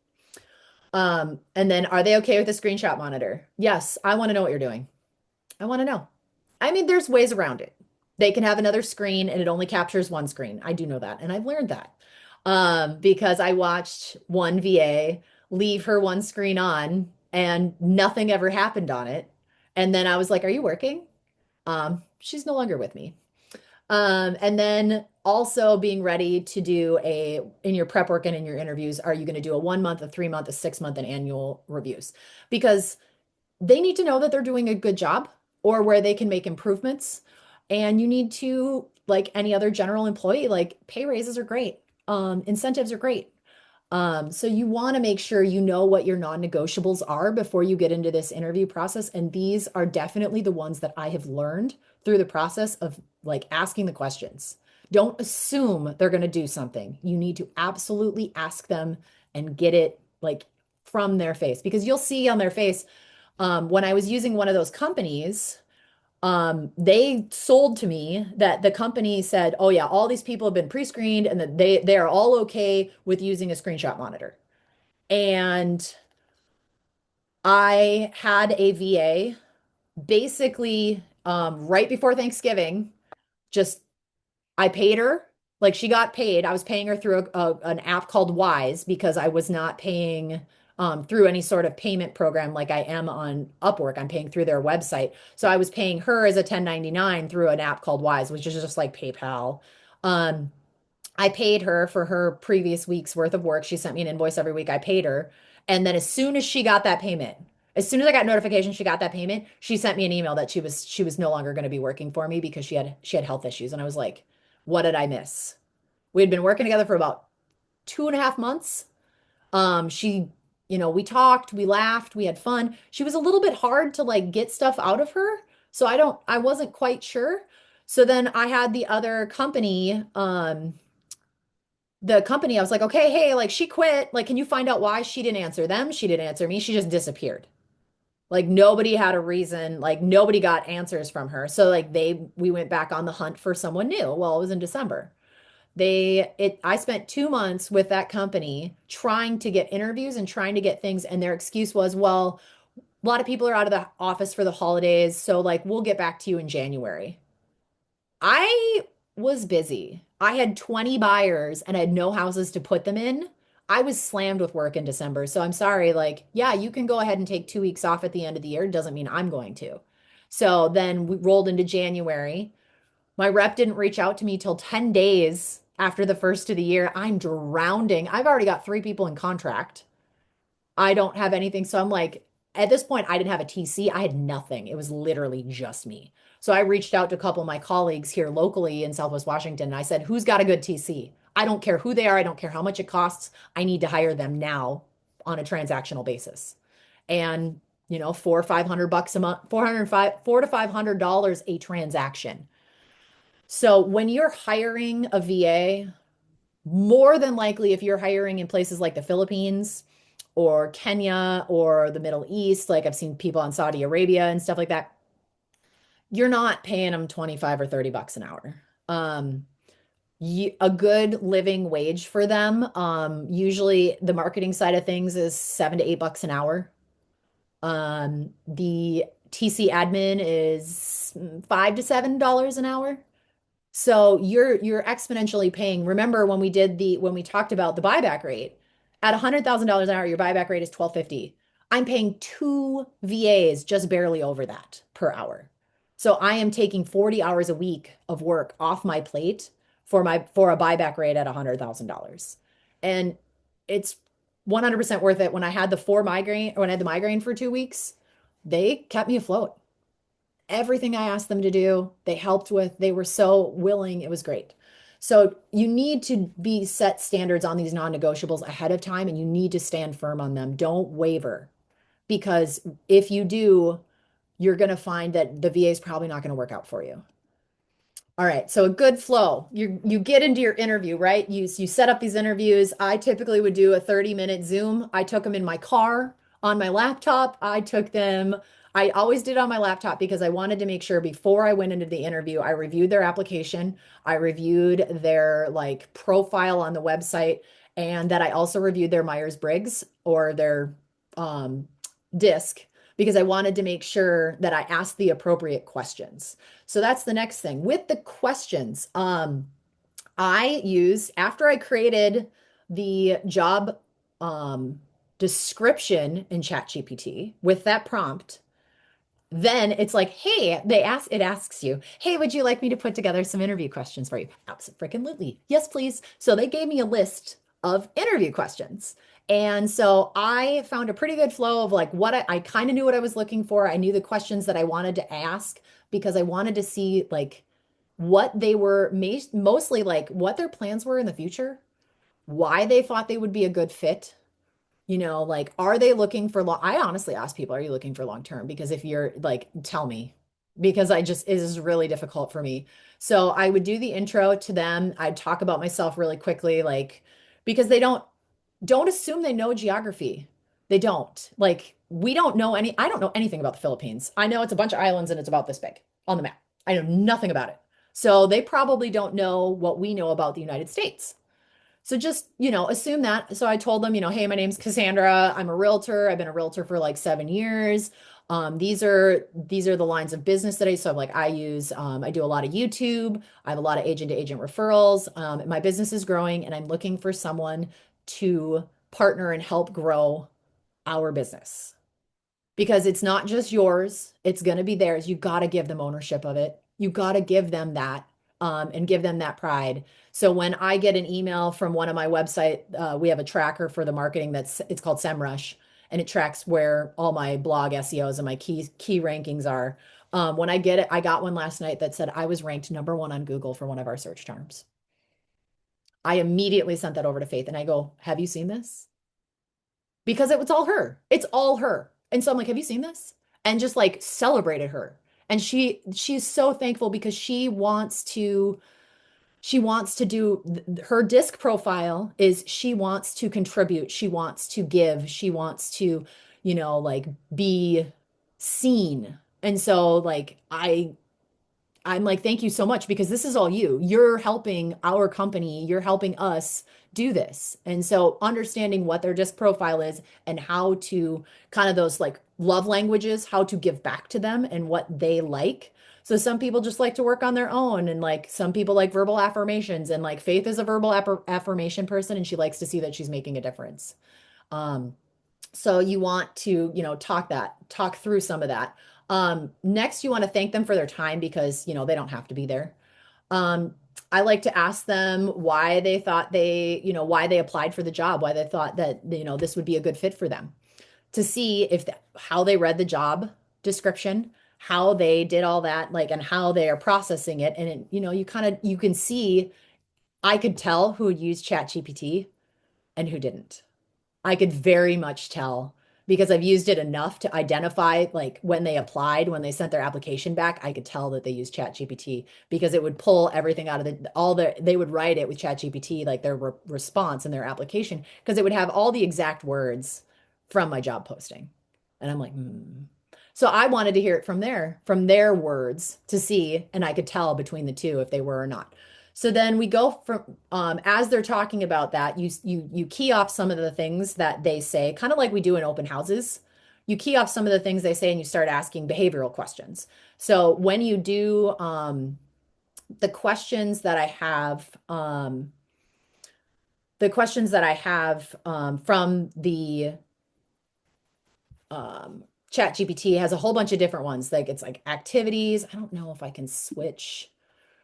And then are they okay with a screenshot monitor? Yes, I want to know what you're doing. I want to know. I mean, there's ways around it. They can have another screen and it only captures one screen. I do know that. And I've learned that because I watched one VA leave her one screen on and nothing ever happened on it. And then I was like, are you working? She's no longer with me. And then also being ready to in your prep work and in your interviews, are you going to do a 1 month, a 3 month, a 6 month, and annual reviews? Because they need to know that they're doing a good job or where they can make improvements. And you need to, like any other general employee, like pay raises are great. Incentives are great. So you want to make sure you know what your non-negotiables are before you get into this interview process. And these are definitely the ones that I have learned through the process of like asking the questions. Don't assume they're going to do something. You need to absolutely ask them and get it like from their face because you'll see on their face when I was using one of those companies, they sold to me that the company said, "Oh yeah, all these people have been pre-screened and that they are all okay with using a screenshot monitor." And I had a VA basically right before Thanksgiving, just I paid her like she got paid. I was paying her through an app called Wise because I was not paying through any sort of payment program like I am on Upwork. I'm paying through their website. So I was paying her as a 1099 through an app called Wise, which is just like PayPal. Um, I paid her for her previous week's worth of work. She sent me an invoice every week. I paid her. And then as soon as she got that payment, as soon as I got notification she got that payment, she sent me an email that she was no longer going to be working for me because she had health issues. And I was like, what did I miss? We had been working together for about 2.5 months. We talked, we laughed, we had fun. She was a little bit hard to like get stuff out of her. So I wasn't quite sure. So then I had the company, I was like, okay, hey, like she quit. Like, can you find out why she didn't answer them? She didn't answer me. She just disappeared. Like nobody had a reason, like nobody got answers from her. So like we went back on the hunt for someone new. Well, it was in December. I spent 2 months with that company trying to get interviews and trying to get things, and their excuse was, well, a lot of people are out of the office for the holidays, so like we'll get back to you in January. I was busy. I had 20 buyers and I had no houses to put them in. I was slammed with work in December. So I'm sorry, like, yeah, you can go ahead and take 2 weeks off at the end of the year. Doesn't mean I'm going to. So then we rolled into January. My rep didn't reach out to me till 10 days after the first of the year. I'm drowning. I've already got 3 people in contract. I don't have anything. So I'm like, at this point, I didn't have a TC. I had nothing. It was literally just me. So I reached out to a couple of my colleagues here locally in Southwest Washington, and I said, who's got a good TC? I don't care who they are. I don't care how much it costs. I need to hire them now on a transactional basis. And, four or 500 bucks a month, 405, $400 to $500 a transaction. So when you're hiring a VA, more than likely, if you're hiring in places like the Philippines or Kenya or the Middle East, like I've seen people in Saudi Arabia and stuff like that, you're not paying them 25 or 30 bucks an hour. Um, a good living wage for them, usually the marketing side of things is 7 to 8 bucks an hour. The TC admin is $5 to $7 an hour. So you're exponentially paying. Remember when we talked about the buyback rate, at $100,000 an hour, your buyback rate is 12.50. I'm paying two VAs just barely over that per hour. So I am taking 40 hours a week of work off my plate for a buyback rate at $100,000. And it's 100% worth it. When I had the migraine for 2 weeks, they kept me afloat. Everything I asked them to do, they helped with. They were so willing. It was great. So you need to be set standards on these non-negotiables ahead of time, and you need to stand firm on them. Don't waver, because if you do, you're going to find that the VA is probably not going to work out for you. All right, so a good flow. You get into your interview, right? You set up these interviews. I typically would do a 30-minute Zoom. I took them in my car on my laptop. I always did on my laptop because I wanted to make sure before I went into the interview, I reviewed their application, I reviewed their like profile on the website, and that I also reviewed their Myers-Briggs or their um, disc because I wanted to make sure that I asked the appropriate questions. So that's the next thing. With the questions, after I created the job um, description in ChatGPT with that prompt, then it's like, hey, it asks you, hey, would you like me to put together some interview questions for you? Absolutely. Yes, please. So they gave me a list of interview questions. And so I found a pretty good flow of like I kind of knew what I was looking for. I knew the questions that I wanted to ask because I wanted to see like what they were mostly like what their plans were in the future, why they thought they would be a good fit. Like, are they looking for long? I honestly ask people, are you looking for long term? Because if you're like, tell me, because it is really difficult for me. So I would do the intro to them. I'd talk about myself really quickly, like, because don't assume they know geography. They don't. Like, I don't know anything about the Philippines. I know it's a bunch of islands and it's about this big on the map. I know nothing about it. So they probably don't know what we know about the United States. So just, assume that. So I told them, hey, my name's Cassandra. I'm a realtor. I've been a realtor for like 7 years. These are the lines of business that I do a lot of YouTube. I have a lot of agent to agent referrals. My business is growing and I'm looking for someone to partner and help grow our business because it's not just yours, it's going to be theirs. You got to give them ownership of it. You got to give them that and give them that pride. So when I get an email from one of my website, we have a tracker for the marketing it's called SEMrush, and it tracks where all my blog SEOs and my key rankings are. When I get it, I got one last night that said I was ranked #1 on Google for one of our search terms. I immediately sent that over to Faith and I go, have you seen this? Because it was all her. It's all her. And so I'm like, have you seen this? And just like celebrated her. And she's so thankful because she wants to do her disc profile is she wants to contribute, she wants to give, she wants to, like be seen. And so like I'm like, thank you so much because this is all you. You're helping our company, you're helping us do this. And so understanding what their disc profile is and how to kind of those like love languages, how to give back to them and what they like. So some people just like to work on their own and like some people like verbal affirmations and like Faith is a verbal affirmation person and she likes to see that she's making a difference. Um, so you want to, talk through some of that. Next, you want to thank them for their time because, they don't have to be there. Um, I like to ask them why they thought why they applied for the job, why they thought that, this would be a good fit for them to see if how they read the job description, how they did all that, like, and how they are processing it. And, you can see, I could tell who used ChatGPT and who didn't. I could very much tell because I've used it enough to identify like when they applied, when they sent their application back, I could tell that they used ChatGPT because it would pull everything out of they would write it with ChatGPT, like their response and their application, because it would have all the exact words from my job posting. And I'm like, hmm. So I wanted to hear it from their words to see, and I could tell between the two if they were or not. So then we go from as they're talking about that, you key off some of the things that they say, kind of like we do in open houses. You key off some of the things they say and you start asking behavioral questions. So when you do the questions that I have, from the Chat GPT has a whole bunch of different ones. Like it's like activities. I don't know if I can switch.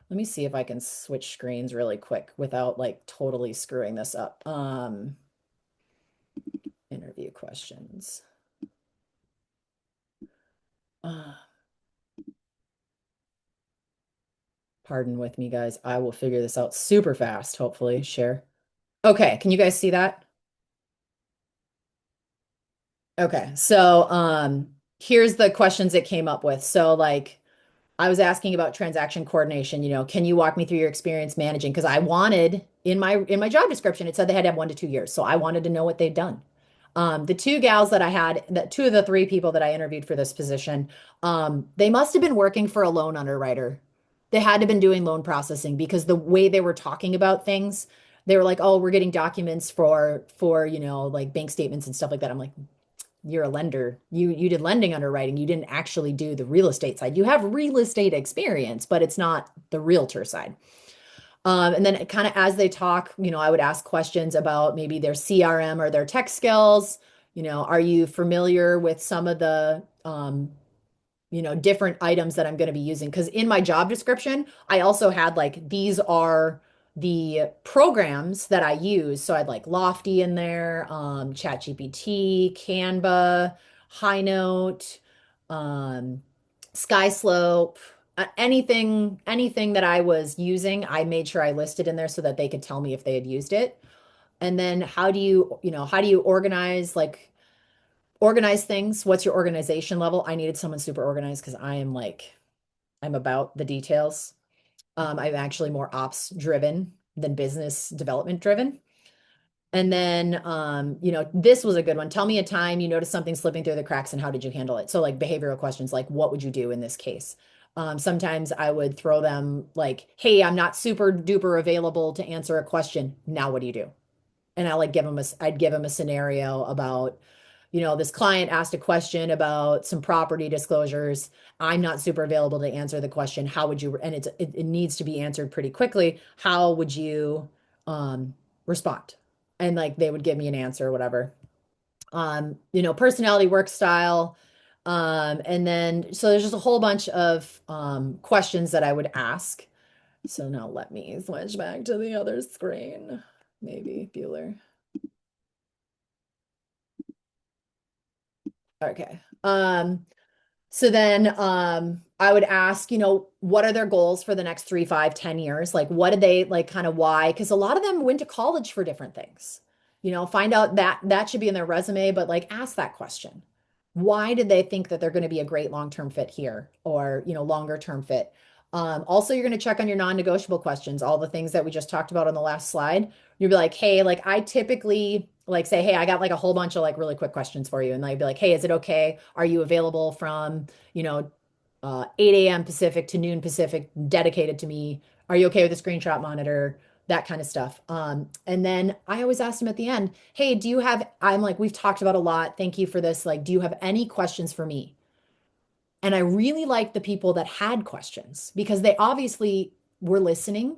Let me see if I can switch screens really quick without like totally screwing this up. Interview questions. Uh, Pardon with me, guys. I will figure this out super fast, hopefully. Share. Okay, can you guys see that? Okay, so here's the questions it came up with. So like I was asking about transaction coordination, can you walk me through your experience managing? Because I wanted in my job description, it said they had to have 1 to 2 years. So I wanted to know what they'd done. The two gals that I had, that two of the three people that I interviewed for this position, they must have been working for a loan underwriter. They had to have been doing loan processing because the way they were talking about things, they were like, "Oh, we're getting documents for like bank statements and stuff like that." I'm like, you're a lender. You did lending underwriting. You didn't actually do the real estate side. You have real estate experience, but it's not the realtor side. And then kind of as they talk, I would ask questions about maybe their CRM or their tech skills. Are you familiar with some of the different items that I'm going to be using. Because in my job description, I also had like these are the programs that I use. So I'd like Lofty in there, ChatGPT, Canva, High Note, um, Skyslope, anything that I was using, I made sure I listed in there so that they could tell me if they had used it. And then how do you organize things? What's your organization level? I needed someone super organized because I'm about the details. I'm actually more ops driven than business development driven. And then, this was a good one. Tell me a time you noticed something slipping through the cracks and how did you handle it? So like behavioral questions, like what would you do in this case? Sometimes I would throw them like, hey, I'm not super duper available to answer a question. Now what do you do? And I'd give them a scenario about, this client asked a question about some property disclosures. I'm not super available to answer the question. How would you, and it needs to be answered pretty quickly. How would you respond? And like they would give me an answer or whatever. Personality, work style. And then so there's just a whole bunch of questions that I would ask. So now let me switch back to the other screen. Maybe Bueller. Okay. So then I would ask, what are their goals for the next 3, 5, 10 years? Like, what did they like kind of why? Because a lot of them went to college for different things. Find out that should be in their resume, but like ask that question. Why did they think that they're going to be a great long-term fit here or, longer term fit? Also, you're going to check on your non-negotiable questions, all the things that we just talked about on the last slide. You'll be like, hey, like I typically like say, hey, I got like a whole bunch of like really quick questions for you. And I'd be like, hey, is it okay? Are you available from, you know, 8 a.m. Pacific to noon Pacific, dedicated to me. Are you okay with the screenshot monitor? That kind of stuff. And then I always ask them at the end, hey, do you have, I'm like, we've talked about a lot. Thank you for this. Like, do you have any questions for me? And I really liked the people that had questions because they obviously were listening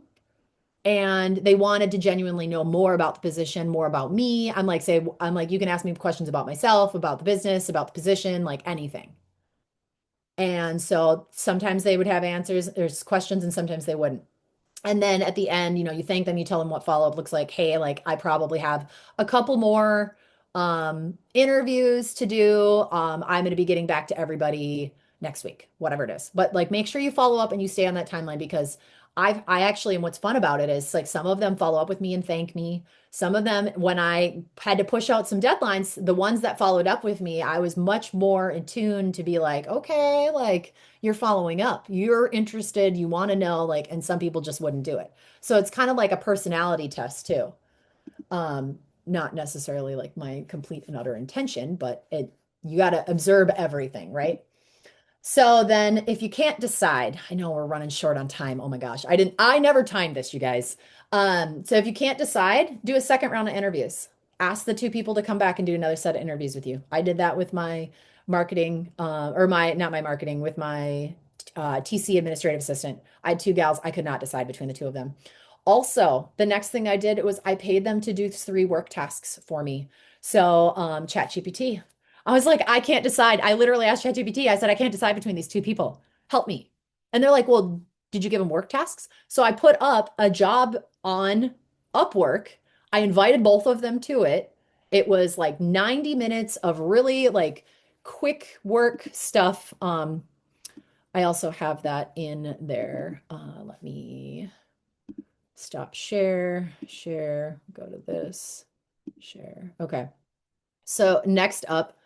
and they wanted to genuinely know more about the position, more about me. I'm like, you can ask me questions about myself, about the business, about the position, like anything. And so sometimes they would have answers, there's questions, and sometimes they wouldn't. And then at the end, you thank them, you tell them what follow-up looks like. Hey, like I probably have a couple more interviews to do. I'm going to be getting back to everybody next week, whatever it is. But like make sure you follow up and you stay on that timeline because I actually, and what's fun about it is like some of them follow up with me and thank me. Some of them, when I had to push out some deadlines, the ones that followed up with me, I was much more in tune to be like, okay, like you're following up, you're interested, you want to know, like, and some people just wouldn't do it. So it's kind of like a personality test too. Not necessarily like my complete and utter intention, but you got to observe everything, right? So then if you can't decide, I know we're running short on time. Oh my gosh. I never timed this, you guys. So if you can't decide, do a second round of interviews. Ask the two people to come back and do another set of interviews with you. I did that with my marketing, or not my marketing, with my TC administrative assistant. I had two gals. I could not decide between the two of them. Also, the next thing I did was I paid them to do three work tasks for me. So, ChatGPT. I was like, I can't decide. I literally asked ChatGPT, I said, I can't decide between these two people. Help me. And they're like, well, did you give them work tasks? So I put up a job on Upwork. I invited both of them to it. It was like 90 minutes of really like quick work stuff. I also have that in there. Let me stop share, go to this, share. Okay. So next up,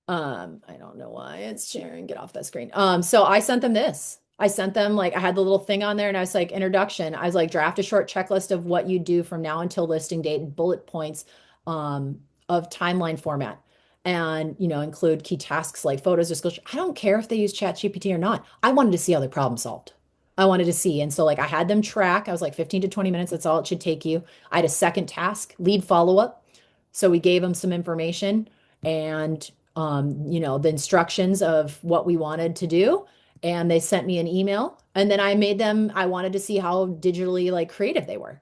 I don't know why it's sharing. Get off that screen. So I sent them this. I sent them like I had the little thing on there and I was like, introduction. I was like, draft a short checklist of what you do from now until listing date and bullet points of timeline format. And include key tasks like photos or skills. I don't care if they use ChatGPT or not. I wanted to see how they problem solved. I wanted to see. And so like I had them track. I was like 15 to 20 minutes. That's all it should take you. I had a second task, lead follow-up. So we gave them some information and the instructions of what we wanted to do. And they sent me an email. And then I wanted to see how digitally like creative they were.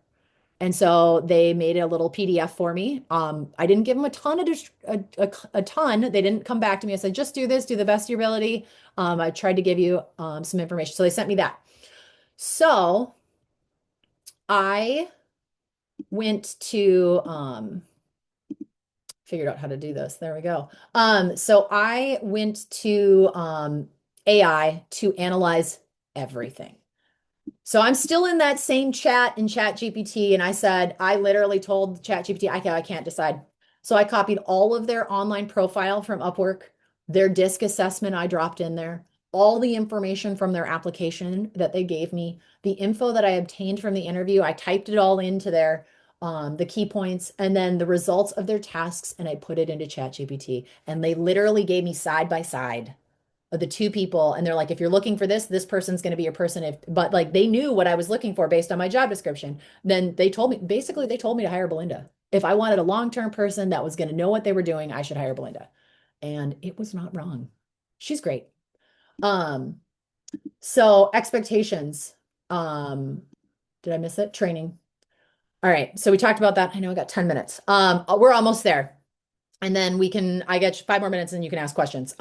And so they made a little PDF for me. I didn't give them a ton of a ton. They didn't come back to me. I said, just do this, do the best of your ability. I tried to give you some information. So they sent me that. So I went to figured out how to do this. There we go. So I went to AI to analyze everything. So I'm still in that same chat in Chat GPT, and I said, I literally told Chat GPT, I can't decide. So I copied all of their online profile from Upwork, their disc assessment I dropped in there, all the information from their application that they gave me, the info that I obtained from the interview, I typed it all into there, the key points, and then the results of their tasks, and I put it into Chat GPT. And they literally gave me side by side of the two people, and they're like, if you're looking for this person's going to be your person. But like they knew what I was looking for based on my job description. Then they told me, basically they told me to hire Belinda. If I wanted a long-term person that was going to know what they were doing, I should hire Belinda. And it was not wrong. She's great. Um, so expectations. Um, did I miss it? Training. All right. So we talked about that. I know I got 10 minutes. We're almost there. And then I get 5 more minutes and you can ask questions.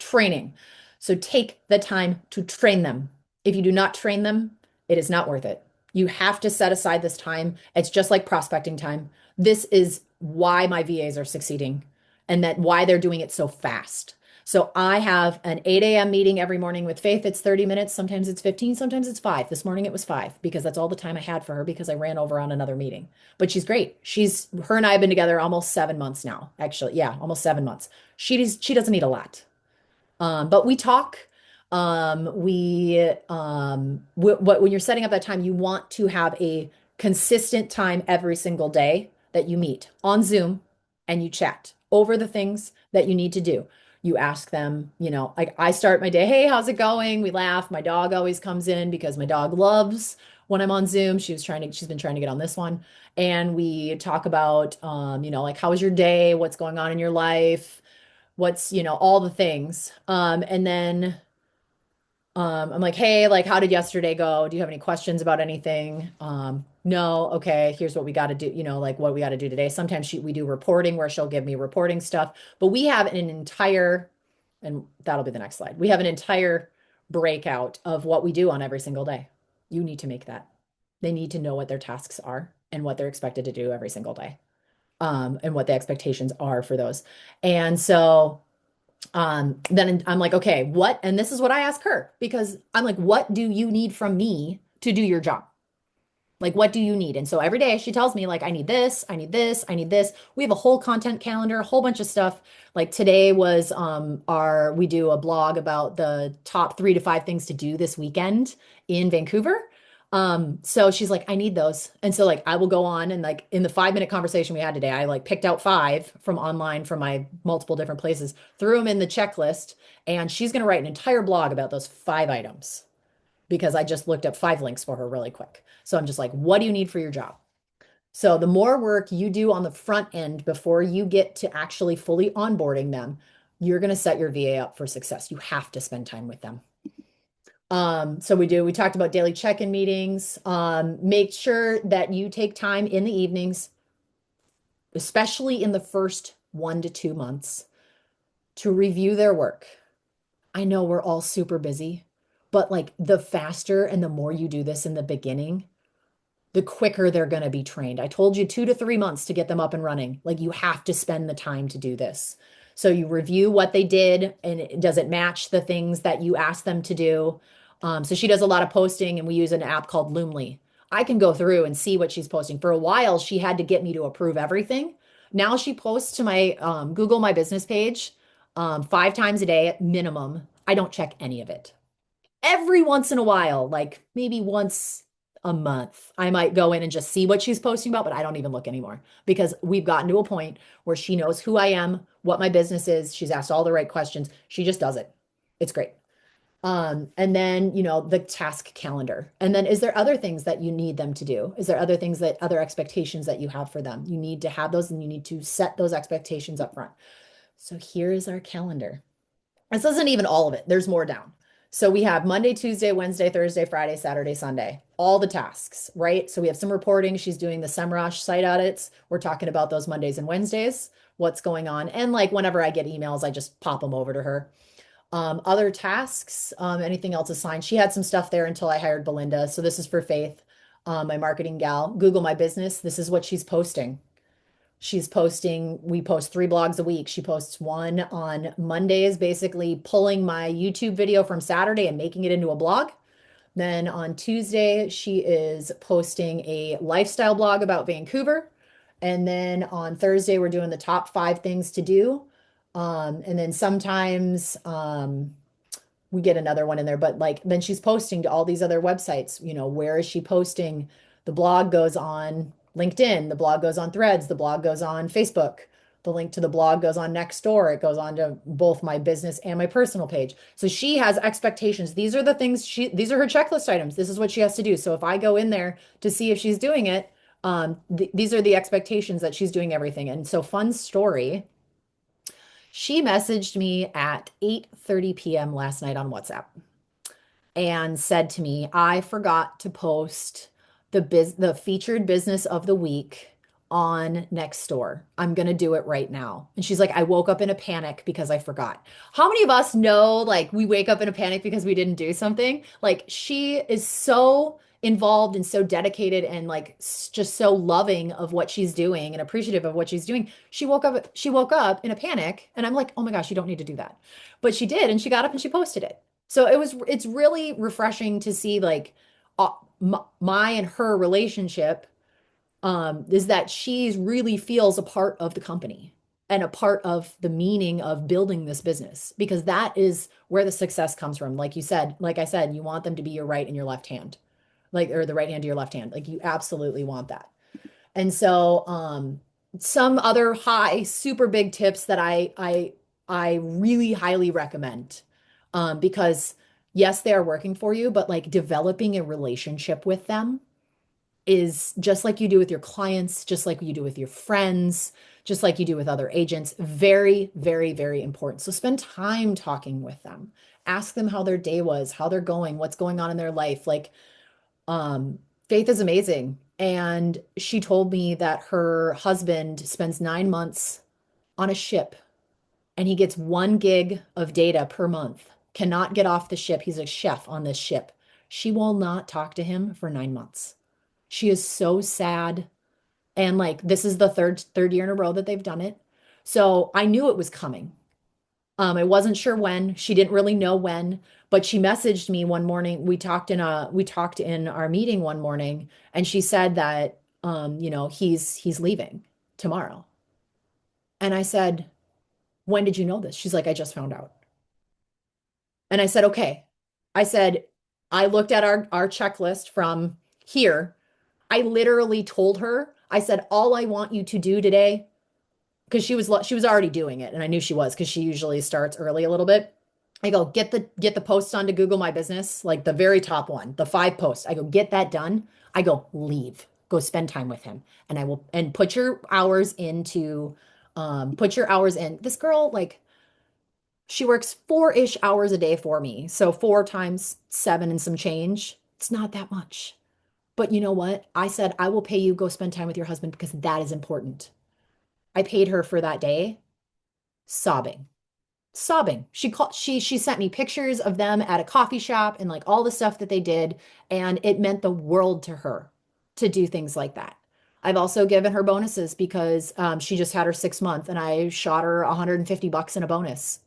Training. So take the time to train them. If you do not train them, it is not worth it. You have to set aside this time. It's just like prospecting time. This is why my VAs are succeeding and that why they're doing it so fast. So I have an 8 a.m. meeting every morning with Faith. It's 30 minutes. Sometimes it's 15, sometimes it's 5. This morning it was 5 because that's all the time I had for her because I ran over on another meeting. But she's great. Her and I have been together almost 7 months now. Actually, yeah, almost 7 months. She doesn't need a lot. But we talk. When you're setting up that time, you want to have a consistent time every single day that you meet on Zoom and you chat over the things that you need to do. You ask them, like I start my day, hey, how's it going? We laugh. My dog always comes in because my dog loves when I'm on Zoom. She's been trying to get on this one. And we talk about, like how was your day? What's going on in your life? What's, all the things. And then I'm like, hey, like, how did yesterday go? Do you have any questions about anything? No. Okay, here's what we got to do, like what we got to do today. Sometimes we do reporting where she'll give me reporting stuff, but we have an entire, and that'll be the next slide. We have an entire breakout of what we do on every single day. You need to make that. They need to know what their tasks are and what they're expected to do every single day, and what the expectations are for those. And so then I'm like, okay, what? And this is what I ask her because I'm like, what do you need from me to do your job? Like, what do you need? And so every day she tells me, like, I need this, I need this, I need this. We have a whole content calendar, a whole bunch of stuff. Like today was we do a blog about the top 3 to 5 things to do this weekend in Vancouver. So she's like, I need those. And so like I will go on and like in the 5 minute conversation we had today, I like picked out 5 from online from my multiple different places, threw them in the checklist, and she's gonna write an entire blog about those 5 items because I just looked up 5 links for her really quick. So I'm just like, what do you need for your job? So the more work you do on the front end before you get to actually fully onboarding them, you're going to set your VA up for success. You have to spend time with them. So we talked about daily check-in meetings. Make sure that you take time in the evenings, especially in the first 1 to 2 months, to review their work. I know we're all super busy, but like the faster and the more you do this in the beginning, the quicker they're going to be trained. I told you 2 to 3 months to get them up and running. Like you have to spend the time to do this. So you review what they did and does it match the things that you asked them to do? So she does a lot of posting and we use an app called Loomly. I can go through and see what she's posting. For a while, she had to get me to approve everything. Now she posts to my Google My Business page 5 times a day at minimum. I don't check any of it. Every once in a while, like maybe once a month, I might go in and just see what she's posting about, but I don't even look anymore because we've gotten to a point where she knows who I am, what my business is. She's asked all the right questions. She just does it. It's great. And then, the task calendar. And then is there other things that you need them to do? Is there other expectations that you have for them? You need to have those and you need to set those expectations up front. So here is our calendar. This isn't even all of it. There's more down. So we have Monday, Tuesday, Wednesday, Thursday, Friday, Saturday, Sunday, all the tasks, right? So we have some reporting. She's doing the SEMrush site audits. We're talking about those Mondays and Wednesdays, what's going on. And like whenever I get emails, I just pop them over to her. Other tasks, anything else assigned. She had some stuff there until I hired Belinda. So this is for Faith, my marketing gal. Google My Business. This is what she's posting. We post 3 blogs a week. She posts one on Mondays, basically pulling my YouTube video from Saturday and making it into a blog. Then on Tuesday, she is posting a lifestyle blog about Vancouver. And then on Thursday, we're doing the top 5 things to do. And then sometimes we get another one in there, but like then she's posting to all these other websites. Where is she posting? The blog goes on LinkedIn, the blog goes on Threads, the blog goes on Facebook. The link to the blog goes on Nextdoor. It goes on to both my business and my personal page. So she has expectations. These are the things these are her checklist items. This is what she has to do. So if I go in there to see if she's doing it, these are the expectations that she's doing everything. And so fun story. She messaged me at 8:30 p.m. last night on WhatsApp and said to me, I forgot to post the featured business of the week on Nextdoor. I'm going to do it right now. And she's like, I woke up in a panic because I forgot. How many of us know like we wake up in a panic because we didn't do something? Like she is so involved and so dedicated and like just so loving of what she's doing and appreciative of what she's doing. She woke up in a panic and I'm like, "Oh my gosh, you don't need to do that." But she did and she got up and she posted it. So it's really refreshing to see like my and her relationship is that she really feels a part of the company and a part of the meaning of building this business because that is where the success comes from. Like you said, like I said, you want them to be your right and your left hand, like, or the right hand to your left hand. Like you absolutely want that. And so, some other super big tips that I I really highly recommend. Because yes, they are working for you, but like developing a relationship with them is just like you do with your clients, just like you do with your friends, just like you do with other agents. Very, very, very important. So spend time talking with them. Ask them how their day was, how they're going, what's going on in their life. Like, Faith is amazing. And she told me that her husband spends 9 months on a ship and he gets 1 gig of data per month, cannot get off the ship. He's a chef on this ship. She will not talk to him for 9 months. She is so sad. And like this is the third year in a row that they've done it. So I knew it was coming. I wasn't sure when. She didn't really know when, but she messaged me one morning. We talked in our meeting one morning, and she said that he's leaving tomorrow. And I said, "When did you know this?" She's like, "I just found out." And I said, "Okay." I said, I looked at our checklist from here. I literally told her, I said, "All I want you to do today," because she was already doing it, and I knew she was because she usually starts early a little bit. I go, get the post onto Google My Business, like the very top one, the 5 posts. I go, get that done. I go, leave, go spend time with him, and I will and put your hours in. This girl, like, she works 4-ish hours a day for me, so 4 times 7 and some change. It's not that much. But you know what? I said, I will pay you, go spend time with your husband because that is important. I paid her for that day, sobbing, sobbing. She sent me pictures of them at a coffee shop and like all the stuff that they did, and it meant the world to her to do things like that. I've also given her bonuses because she just had her 6 month, and I shot her $150 in a bonus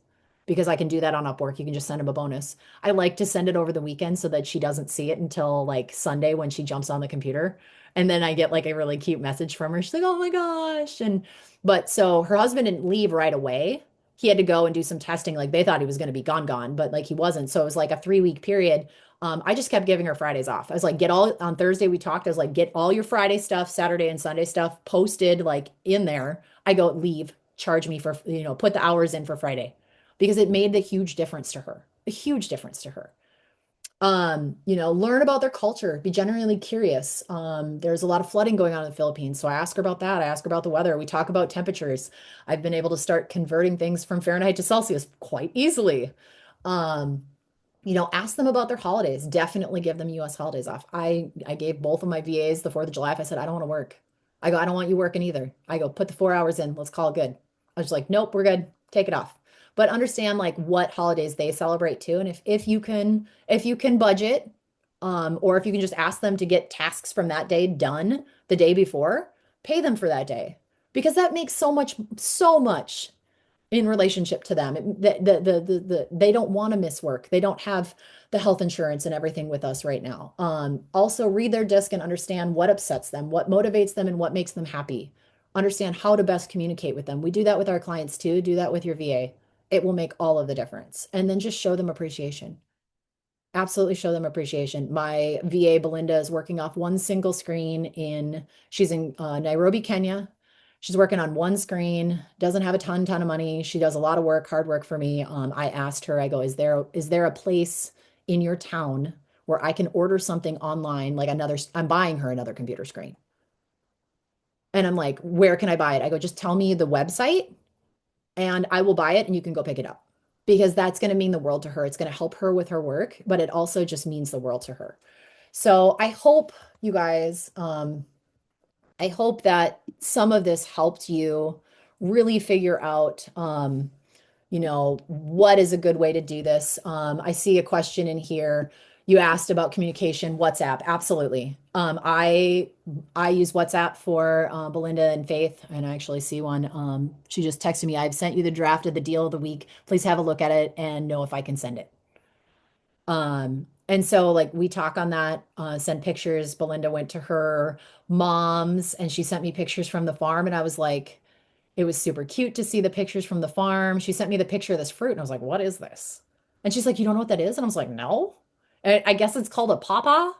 because I can do that on Upwork. You can just send him a bonus. I like to send it over the weekend so that she doesn't see it until like Sunday when she jumps on the computer. And then I get like a really cute message from her. She's like, "Oh my gosh." And but so her husband didn't leave right away. He had to go and do some testing. Like they thought he was going to be gone, but like he wasn't. So it was like a 3 week period. I just kept giving her Fridays off. I was like, get all on Thursday we talked. I was like, get all your Friday stuff, Saturday and Sunday stuff posted like in there. I go, leave, charge me for, put the hours in for Friday because it made a huge difference to her, a huge difference to her. Learn about their culture, be genuinely curious. There's a lot of flooding going on in the Philippines, so I ask her about that. I ask her about the weather. We talk about temperatures. I've been able to start converting things from Fahrenheit to Celsius quite easily. Um, ask them about their holidays. Definitely give them US holidays off. I gave both of my VAs the 4th of July. If I said, I don't want to work. I go, I don't want you working either. I go, put the 4 hours in. Let's call it good. I was like, nope, we're good. Take it off. But understand like what holidays they celebrate too. And if you can budget, or if you can just ask them to get tasks from that day done the day before, pay them for that day. Because that makes so much in relationship to them. They don't want to miss work. They don't have the health insurance and everything with us right now. Also read their disc and understand what upsets them, what motivates them, and what makes them happy. Understand how to best communicate with them. We do that with our clients too. Do that with your VA. It will make all of the difference. And then just show them appreciation. Absolutely show them appreciation. My VA, Belinda, is working off one single screen she's in Nairobi, Kenya. She's working on one screen, doesn't have a ton of money. She does a lot of work, hard work for me. I asked her, I go, is there a place in your town where I can order something online, like I'm buying her another computer screen. And I'm like, where can I buy it? I go, just tell me the website and I will buy it and you can go pick it up because that's going to mean the world to her. It's going to help her with her work, but it also just means the world to her. So I hope you guys, I hope that some of this helped you really figure out, what is a good way to do this. I see a question in here. You asked about communication, WhatsApp. Absolutely. I use WhatsApp for Belinda and Faith, and I actually see one. She just texted me, I've sent you the draft of the deal of the week. Please have a look at it and know if I can send it. And so like we talk on that, send pictures. Belinda went to her mom's and she sent me pictures from the farm, and I was like, it was super cute to see the pictures from the farm. She sent me the picture of this fruit, and I was like, what is this? And she's like, you don't know what that is? And I was like, no. And I guess it's called a pawpaw,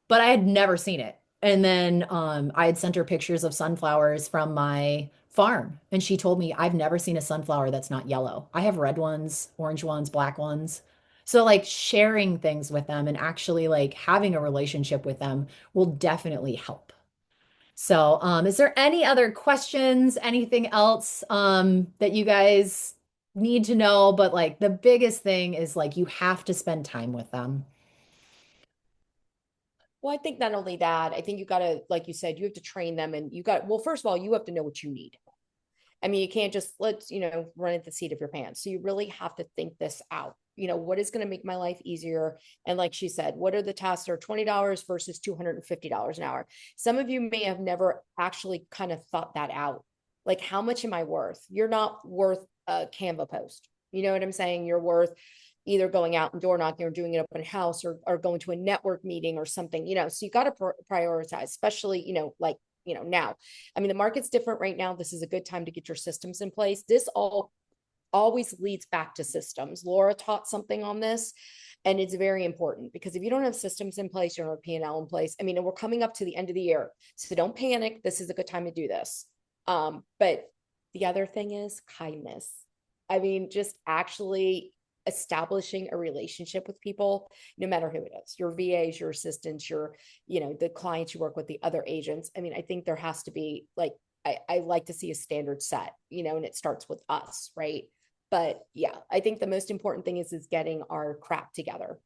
but I had never seen it. And then I had sent her pictures of sunflowers from my farm. And she told me, I've never seen a sunflower that's not yellow. I have red ones, orange ones, black ones. So like sharing things with them and actually like having a relationship with them will definitely help. So, is there any other questions, anything else that you guys need to know? But like the biggest thing is like you have to spend time with them. Well, I think not only that, I think you got to, like you said, you have to train them and you got, well, first of all, you have to know what you need. I mean, you can't just run at the seat of your pants. So you really have to think this out. What is going to make my life easier? And like she said, what are the tasks that are $20 versus $250 an hour? Some of you may have never actually kind of thought that out. Like, how much am I worth? You're not worth a Canva post. You know what I'm saying? You're worth either going out and door knocking or doing it open house or going to a network meeting or something, so you got to prioritize, especially, like, now. I mean, the market's different right now. This is a good time to get your systems in place. This all always leads back to systems. Laura taught something on this, and it's very important because if you don't have systems in place, you don't have a P&L in place. I mean, and we're coming up to the end of the year, so don't panic. This is a good time to do this. But the other thing is kindness. I mean, just actually establishing a relationship with people, no matter who it is, your VAs, your assistants, the clients you work with, the other agents. I mean, I think there has to be like, I like to see a standard set, and it starts with us, right? But yeah, I think the most important thing is getting our crap together,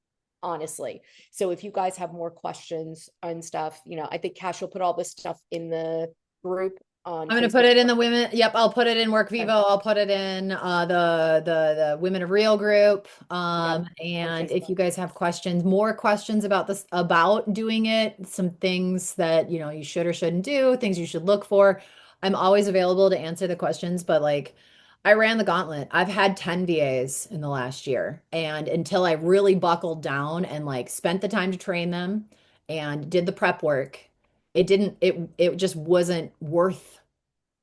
honestly. So if you guys have more questions and stuff, I think Cash will put all this stuff in the group on I'm gonna put Facebook. it in the women. Yep, I'll put it in Work Vivo. I'll put it in the Women of Real group. Yep, on And if Facebook. you guys have questions, more questions about this, about doing it, some things that you should or shouldn't do, things you should look for. I'm always available to answer the questions, but like I ran the gauntlet. I've had 10 VAs in the last year, and until I really buckled down and like spent the time to train them and did the prep work, it just wasn't worth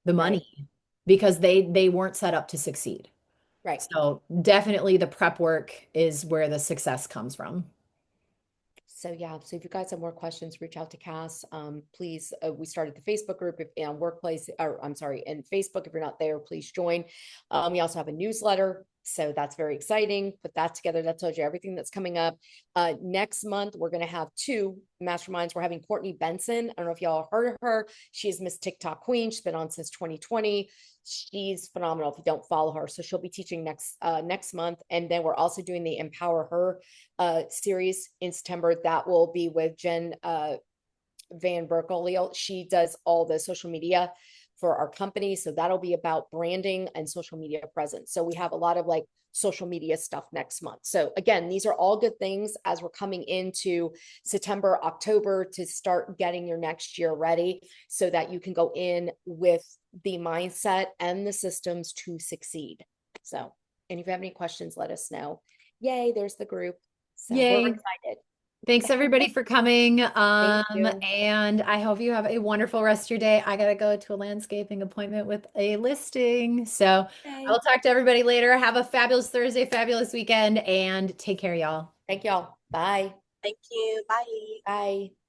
the Right, money because they weren't set up to succeed. right. So definitely the prep work is where the success comes from. So yeah, so if you guys have more questions, reach out to Cass. Please, we started the Facebook group if workplace, or I'm sorry, and Facebook. If you're not there, please join. We also have a newsletter, so that's very exciting. Put that together. That tells you everything that's coming up. Next month, we're going to have two masterminds. We're having Courtney Benson. I don't know if y'all heard of her. She's Miss TikTok Queen. She's been on since 2020. She's phenomenal if you don't follow her. So she'll be teaching next month. And then we're also doing the Empower Her series in September. That will be with Jen Van Berkeley. She does all the social media for our company. So that'll be about branding and social media presence. So we have a lot of like social media stuff next month. So again, these are all good things as we're coming into September, October to start getting your next year ready so that you can go in with the mindset and the systems to succeed. So, and if you have any questions, let us know. Yay, there's the group. So we're Yay. excited. Thanks everybody for coming. Thank you. And I hope you have a wonderful rest of your day. I gotta go to a landscaping appointment with a listing. So Okay. I'll talk to everybody later. Have a fabulous Thursday, fabulous weekend, and take care, y'all. Thank y'all. Bye. Thank you. Bye. Bye.